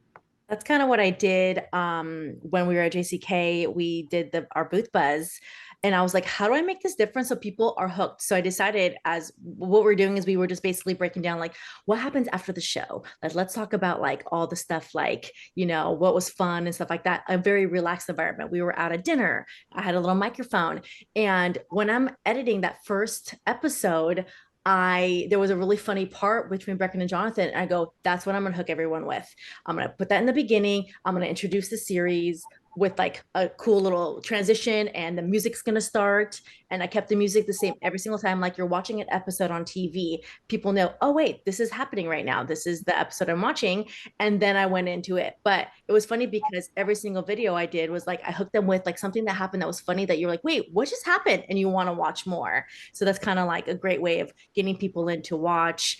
That's kind of what I did when we were at JCK. We did our booth buzz, and I was like, how do I make this different so people are hooked? So I decided, as what we're doing is we were just basically breaking down like what happens after the show. Like, let's talk about like all the stuff, like, you know, what was fun and stuff like that. A very relaxed environment. We were out at dinner. I had a little microphone, and when I'm editing that first episode, there was a really funny part between Brecken and Jonathan. And I go, that's what I'm gonna hook everyone with. I'm going to put that in the beginning. I'm going to introduce the series with like a cool little transition, and the music's going to start. And I kept the music the same every single time. Like you're watching an episode on TV, people know, oh, wait, this is happening right now. This is the episode I'm watching. And then I went into it. But it was funny because every single video I did was like, I hooked them with like something that happened that was funny that you're like, wait, what just happened? And you want to watch more. So that's kind of like a great way of getting people in to watch.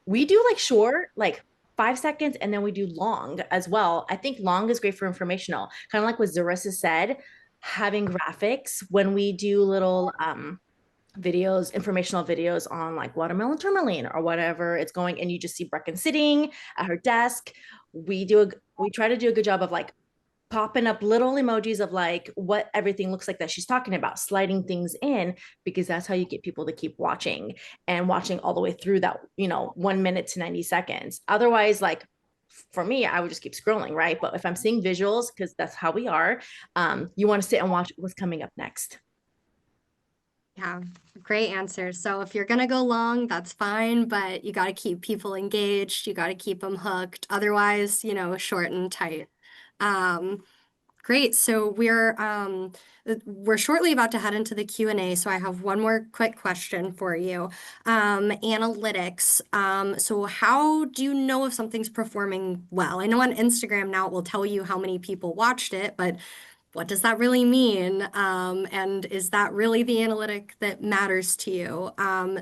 We do like short, like 5 seconds, and then we do long as well. I think long is great for informational, kind of like what Zarissa said, having graphics when we do little videos, informational videos on like watermelon tourmaline or whatever it's going, and you just see Brecken sitting at her desk. We try to do a good job of like popping up little emojis of like what everything looks like that she's talking about, sliding things in, because that's how you get people to keep watching and watching all the way through that, you know, 1 minute to 90 seconds. Otherwise, like for me, I would just keep scrolling, right? But if I'm seeing visuals, because that's how we are, you want to sit and watch what's coming up next. Yeah, great answer. So if you're gonna go long, that's fine, but you got to keep people engaged. You got to keep them hooked. Otherwise, you know, short and tight. Great. So we're shortly about to head into the Q&A. So I have one more quick question for you. Analytics. So how do you know if something's performing well? I know on Instagram now it will tell you how many people watched it, but what does that really mean? And is that really the analytic that matters to you?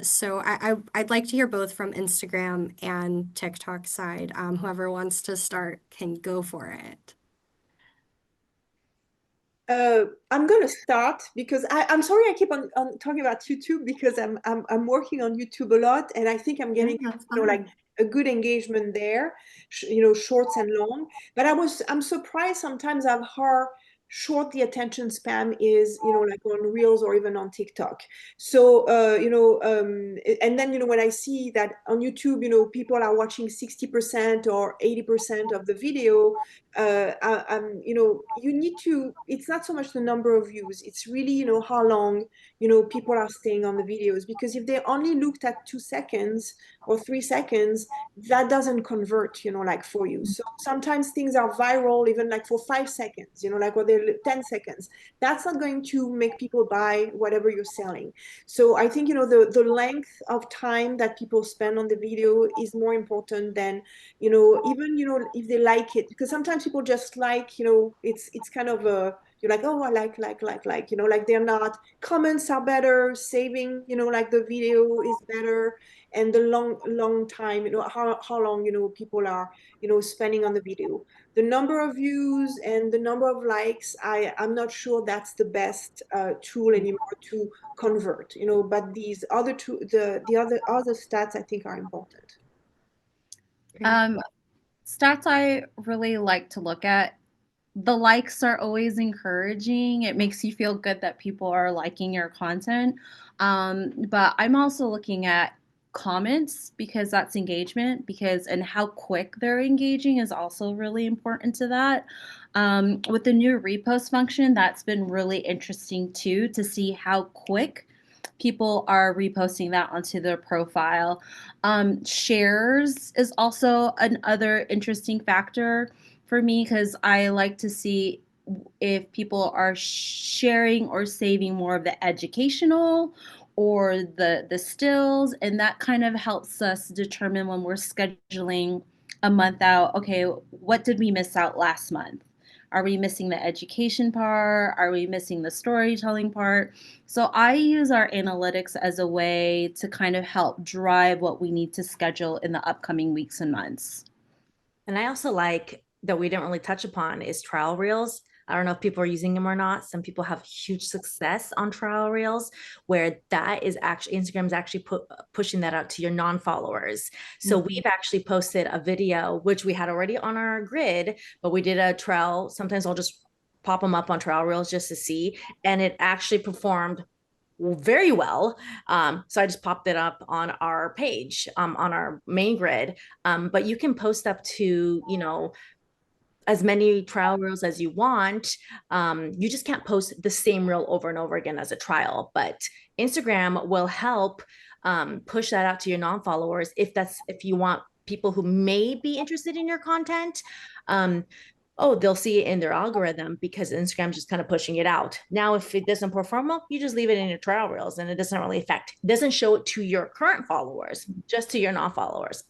So I'd like to hear both from Instagram and TikTok side. Whoever wants to start can go for it. I'm gonna start because I'm sorry I keep on talking about YouTube, because I'm working on YouTube a lot, and I think I'm getting, That's you know, like fine. a good engagement there, you know, shorts and long. But I'm surprised sometimes of how short the attention span is, you know, like on Reels or even on TikTok. So you know, and then, you know, when I see that on YouTube, you know, people are watching 60% or 80% of the video, you know, you need to, it's not so much the number of views, it's really, you know, how long, you know, people are staying on the videos. Because if they only looked at 2 seconds or 3 seconds, that doesn't convert, you know, like for you. So sometimes things are viral, even like for 5 seconds, you know, like, or they're 10 seconds. That's not going to make people buy whatever you're selling. So I think, you know, the length of time that people spend on the video is more important than, you know, even, you know, if they like it. Because sometimes people just like, you know, it's kind of a, you're like, oh, I like, like they're not. Comments are better, saving, like the video is better, and the long time, how long, people are, spending on the video. The number of views and the number of likes, I'm not sure that's the best tool anymore to convert, but these other two, the other stats I think are important. Um, Stats I really like to look at. The likes are always encouraging. It makes you feel good that people are liking your content. But I'm also looking at comments because that's engagement, and how quick they're engaging is also really important to that. With the new repost function, that's been really interesting too, to see how quick people are reposting that onto their profile. Shares is also another interesting factor for me, because I like to see if people are sharing or saving more of the educational or the stills, and that kind of helps us determine when we're scheduling a month out, okay, what did we miss out last month? Are we missing the education part? Are we missing the storytelling part? So I use our analytics as a way to kind of help drive what we need to schedule in the upcoming weeks and months. And I also like that we didn't really touch upon is trial reels. I don't know if people are using them or not. Some people have huge success on trial reels, where that is actually, Instagram is actually pushing that out to your non-followers. So we've actually posted a video, which we had already on our grid, but we did a trial. Sometimes I'll just pop them up on trial reels just to see. And it actually performed very well. So I just popped it up on our page, on our main grid. But you can post up to, as many trial reels as you want. You just can't post the same reel over and over again as a trial, but Instagram will help push that out to your non-followers if you want people who may be interested in your content. They'll see it in their algorithm because Instagram's just kind of pushing it out. Now, if it doesn't perform well, you just leave it in your trial reels and it doesn't really affect, doesn't show it to your current followers, just to your non-followers.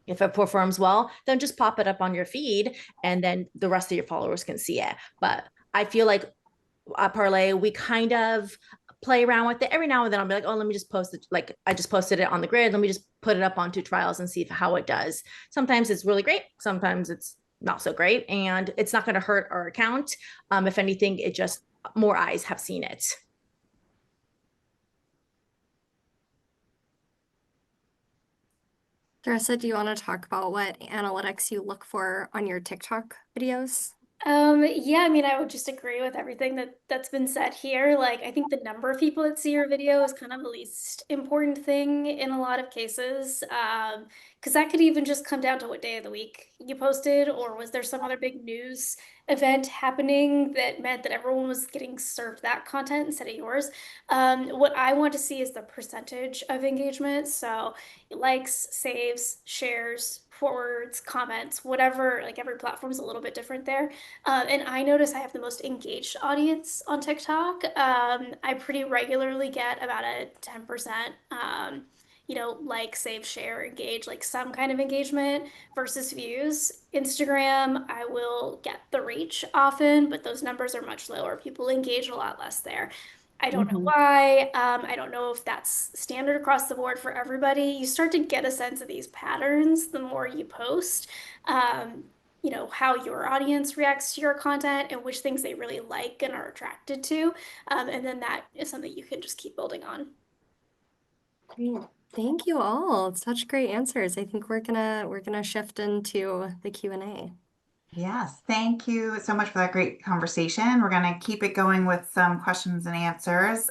If it performs well, then just pop it up on your feed and then the rest of your followers can see it. But I feel like at Parlay, we kind of play around with it. Every now and then I'll be like, oh, let me just post it. Like I just posted it on the grid. Let me just put it up onto trials and see how it does. Sometimes it's really great. Sometimes it's not so great. And it's not going to hurt our account. If anything, it just more eyes have seen it. Teresa, do you want to talk about what analytics you look for on your TikTok videos? Yeah, I mean, I would just agree with everything that's been said here. Like, I think the number of people that see your video is kind of the least important thing in a lot of cases. Because that could even just come down to what day of the week you posted, or was there some other big news event happening that meant that everyone was getting served that content instead of yours. What I want to see is the percentage of engagement. So likes, saves, shares, forwards, comments, whatever, like every platform is a little bit different there. And I notice I have the most engaged audience on TikTok. I pretty regularly get about a 10%, like, save, share, engage, like some kind of engagement versus views. Instagram, I will get the reach often, but those numbers are much lower. People engage a lot less there. I don't know why. I don't know if that's standard across the board for everybody. You start to get a sense of these patterns the more you post. How your audience reacts to your content and which things they really like and are attracted to. And then that is something you can just keep building on. Great. Thank you all. Such great answers. I think we're gonna shift into the Q&A. Yes, thank you so much for that great conversation. We're going to keep it going with some questions and answers.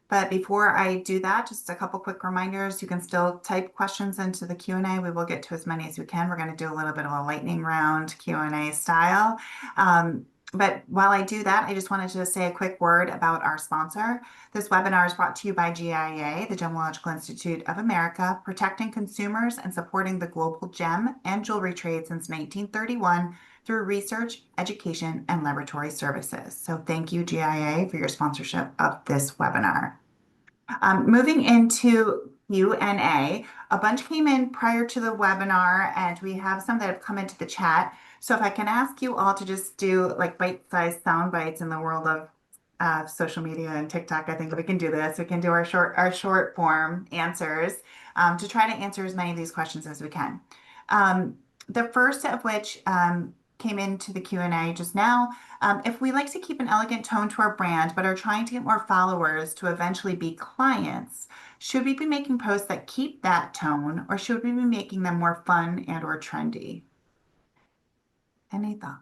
But before I do that, just a couple quick reminders. You can still type questions into the Q&A. We will get to as many as we can. We're going to do a little bit of a lightning round Q&A style. But while I do that, I just wanted to say a quick word about our sponsor. This webinar is brought to you by GIA, the Gemological Institute of America, protecting consumers and supporting the global gem and jewelry trade since 1931 through research, education, and laboratory services. So thank you, GIA, for your sponsorship of this webinar. Moving into Q&A, a bunch came in prior to the webinar, and we have some that have come into the chat. So if I can ask you all to just do like bite-sized sound bites in the world of social media and TikTok, I think we can do this. We can do our short form answers to try to answer as many of these questions as we can. The first of which came into the Q&A just now. If we like to keep an elegant tone to our brand, but are trying to get more followers to eventually be clients, should we be making posts that keep that tone, or should we be making them more fun and or trendy? Any thoughts?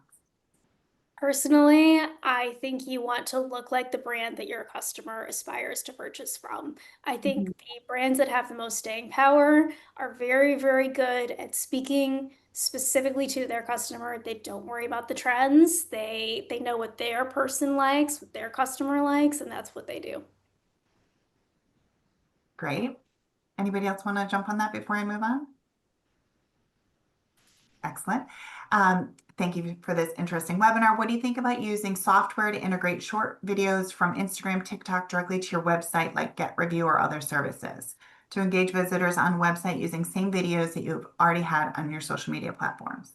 Personally, I think you want to look like the brand that your customer aspires to purchase from. I think the brands that have the most staying power are very, very good at speaking specifically to their customer. They don't worry about the trends. They know what their person likes, what their customer likes, and that's what they do. Great. Anybody else want to jump on that before I move on? Excellent. Thank you for this interesting webinar. What do you think about using software to integrate short videos from Instagram, TikTok directly to your website, like GetReview or other services, to engage visitors on website using same videos that you've already had on your social media platforms?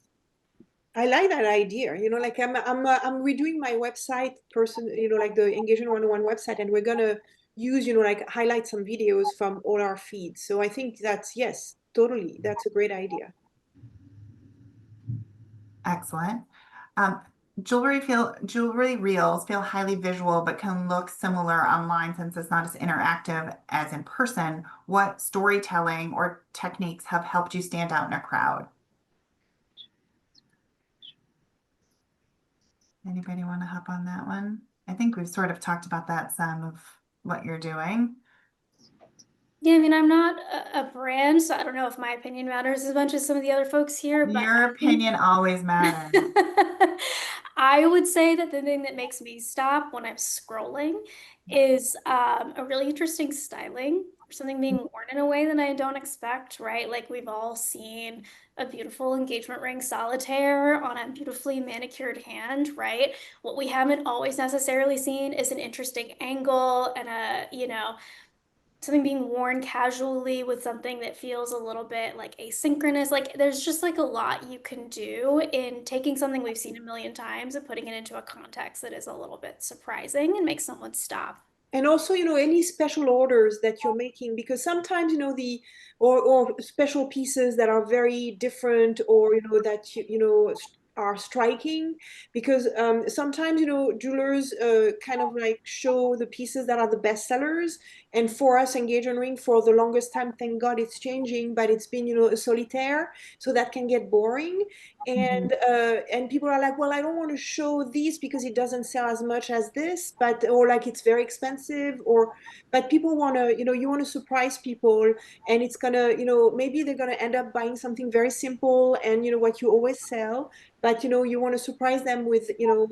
I like that idea. Like I'm redoing my website like the Engagement 101 website, and we're gonna use, like highlight some videos from all our feeds. So I think yes, totally. That's a great idea. Excellent. Jewelry reels feel highly visual, but can look similar online since it's not as interactive as in person. What storytelling or techniques have helped you stand out in a crowd? Anybody want to hop on that one? I think we've sort of talked about that some of what you're doing. Yeah, I mean, I'm not a brand, so I don't know if my opinion matters as much as some of the other folks here, but Your opinion always matters. I would say that the thing that makes me stop when I'm scrolling is a really interesting styling or something being worn in a way that I don't expect, right? Like we've all seen a beautiful engagement ring solitaire on a beautifully manicured hand, right? What we haven't always necessarily seen is an interesting angle and something being worn casually with something that feels a little bit like asynchronous. Like there's just like a lot you can do in taking something we've seen a million times and putting it into a context that is a little bit surprising and makes someone stop. And also, any special orders that you're making, because sometimes, or special pieces that are very different, or, that, are striking, because sometimes, jewelers kind of like show the pieces that are the best sellers. And for us, engagement ring, for the longest time, thank God it's changing, but it's been, a solitaire, so that can get boring. And people are like, well, I don't want to show this because it doesn't sell as much as this, or like it's very expensive, but people want to, you want to surprise people, and it's gonna, maybe they're gonna end up buying something very simple and what you always sell, but you want to surprise them with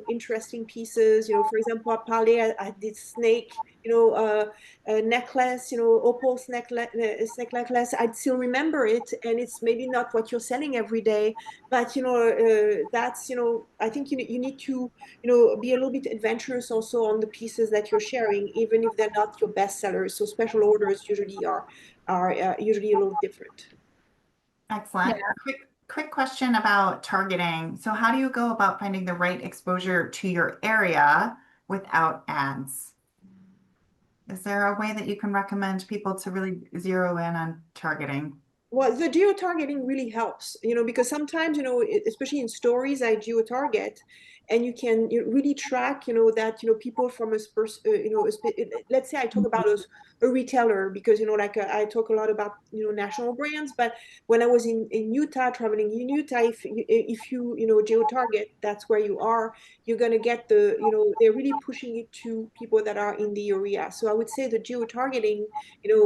interesting pieces. For example, at Parley, I did snake, a necklace, opal snake necklace. I'd still remember it, and it's maybe not what you're selling every day, but that's I think you need to be a little bit adventurous also on the pieces that you're sharing, even if they're not your best sellers. So special orders usually are usually a little different. Excellent. Quick question about targeting. So how do you go about finding the right exposure to your area without ads? Is there a way that you can recommend people to really zero in on targeting? Well, the geo-targeting really helps, because sometimes, especially in stories, I geo-target, and you can really track, that, people from let's say I talk about a retailer, because, like I talk a lot about, national brands, but when I was in Utah, traveling in Utah, if you, geo-target, that's where you are, you're going to get they're really pushing it to people that are in the area. So I would say the geo-targeting,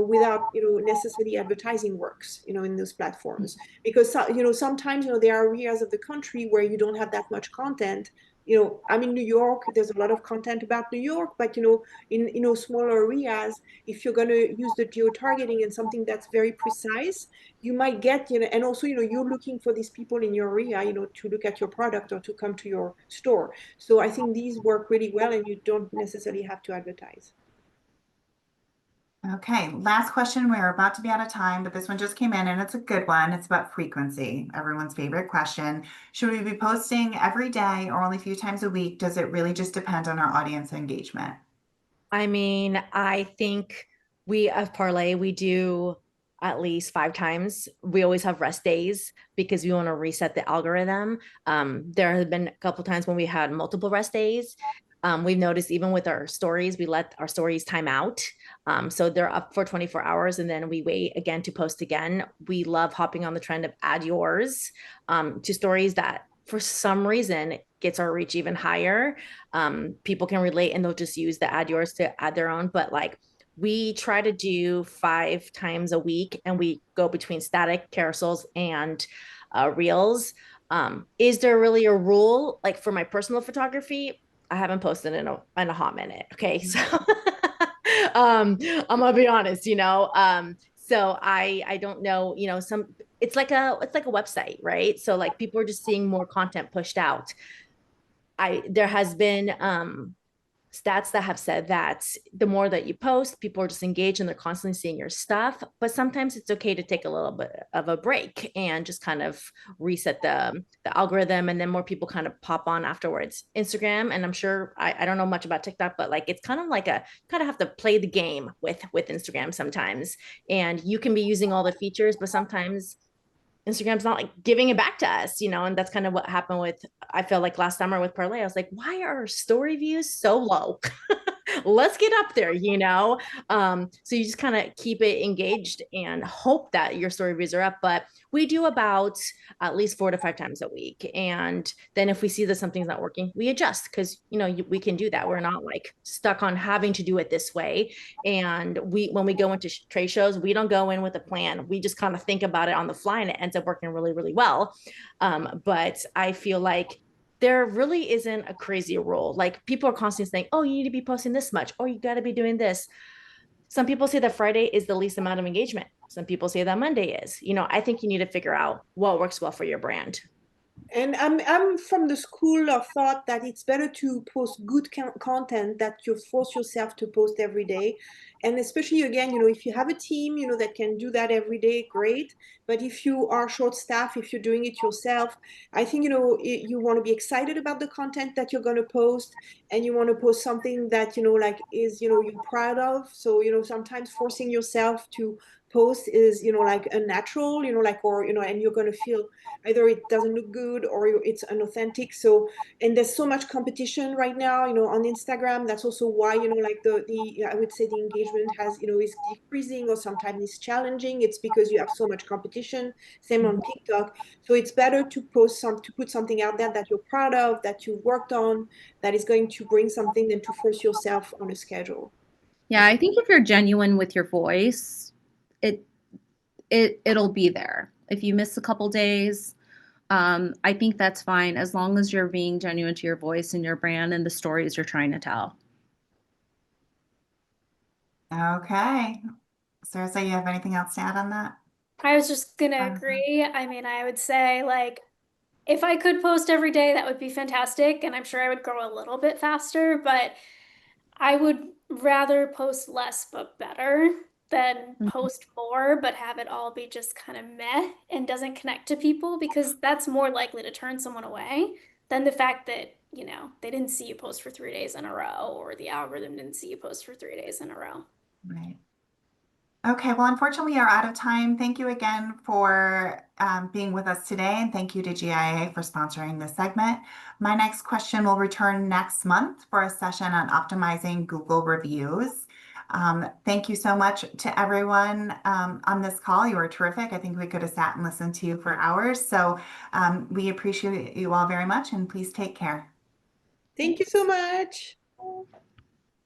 without, necessarily advertising works, in those platforms, because, sometimes, there are areas of the country where you don't have that much content. I'm in New York, there's a lot of content about New York, but, in smaller areas, if you're going to use the geo-targeting and something that's very precise, you might get, and also, you're looking for these people in your area, to look at your product or to come to your store. So I think these work really well, and you don't necessarily have to advertise. Okay, last question. We're about to be out of time, but this one just came in and it's a good one. It's about frequency, everyone's favorite question. Should we be posting every day or only a few times a week? Does it really just depend on our audience engagement? I mean, I think we at Parlay, we do at least 5 times. We always have rest days because we want to reset the algorithm. There have been a couple times when we had multiple rest days. We've noticed even with our stories, we let our stories time out. So they're up for 24 hours and then we wait again to post again. We love hopping on the trend of add yours to stories that for some reason gets our reach even higher. People can relate and they'll just use the add yours to add their own. But like we try to do 5 times a week and we go between static carousels and reels. Is there really a rule? Like for my personal photography, I haven't posted in a hot minute. Okay. So I'm gonna be honest, so I don't know, it's like a website, right? So like people are just seeing more content pushed out. There has been stats that have said that the more that you post, people are just engaged and they're constantly seeing your stuff. But sometimes it's okay to take a little bit of a break and just kind of reset the algorithm, and then more people kind of pop on afterwards. Instagram, and I'm sure I don't know much about TikTok, but like it's kind of like a kind of have to play the game with Instagram sometimes, and you can be using all the features, but sometimes Instagram's not like giving it back to us, and that's kind of what happened with, I feel like last summer with Parlay. I was like, why are our story views so low? Let's get up there, so you just kind of keep it engaged and hope that your story views are up. But we do about at least 4 to 5 times a week, and then if we see that something's not working, we adjust because we can do that. We're not like stuck on having to do it this way. And when we go into trade shows, we don't go in with a plan. We just kind of think about it on the fly, and it ends up working really, really well. But I feel like there really isn't a crazy rule. Like people are constantly saying, oh, you need to be posting this much, or you got to be doing this. Some people say that Friday is the least amount of engagement. Some people say that Monday is. I think you need to figure out what works well for your brand. And I'm from the school of thought that it's better to post good content that you force yourself to post every day. And especially again, if you have a team, that can do that every day, great. But if you are short staffed, if you're doing it yourself, I think, you want to be excited about the content that you're going to post, and you want to post something that, like is, you're proud of. So, sometimes forcing yourself to post is, like unnatural, like, or, and you're going to feel either it doesn't look good or it's unauthentic. So, and there's so much competition right now, on Instagram. That's also why, like the I would say the engagement has, is decreasing or sometimes it's challenging. It's because you have so much competition. Same on TikTok. So it's better to put something out there that you're proud of, that you worked on, that is going to bring something, than to force yourself on a schedule. Yeah, I think if you're genuine with your voice, it'll be there. If you miss a couple days, I think that's fine as long as you're being genuine to your voice and your brand and the stories you're trying to tell. Okay. Sarah, you have anything else to add on that? I was just gonna agree. I mean, I would say like if I could post every day, that would be fantastic, and I'm sure I would grow a little bit faster, but I would rather post less but better than post more but have it all be just kind of meh and doesn't connect to people, because that's more likely to turn someone away than the fact that, they didn't see you post for 3 days in a row, or the algorithm didn't see you post for 3 days in a row. Right. Okay, well, unfortunately, we are out of time. Thank you again for being with us today, and thank you to GIA for sponsoring this segment. My next question will return next month for a session on optimizing Google reviews. Thank you so much to everyone on this call. You were terrific. I think we could have sat and listened to you for hours. So we appreciate you all very much, and please take care. Thank you so much.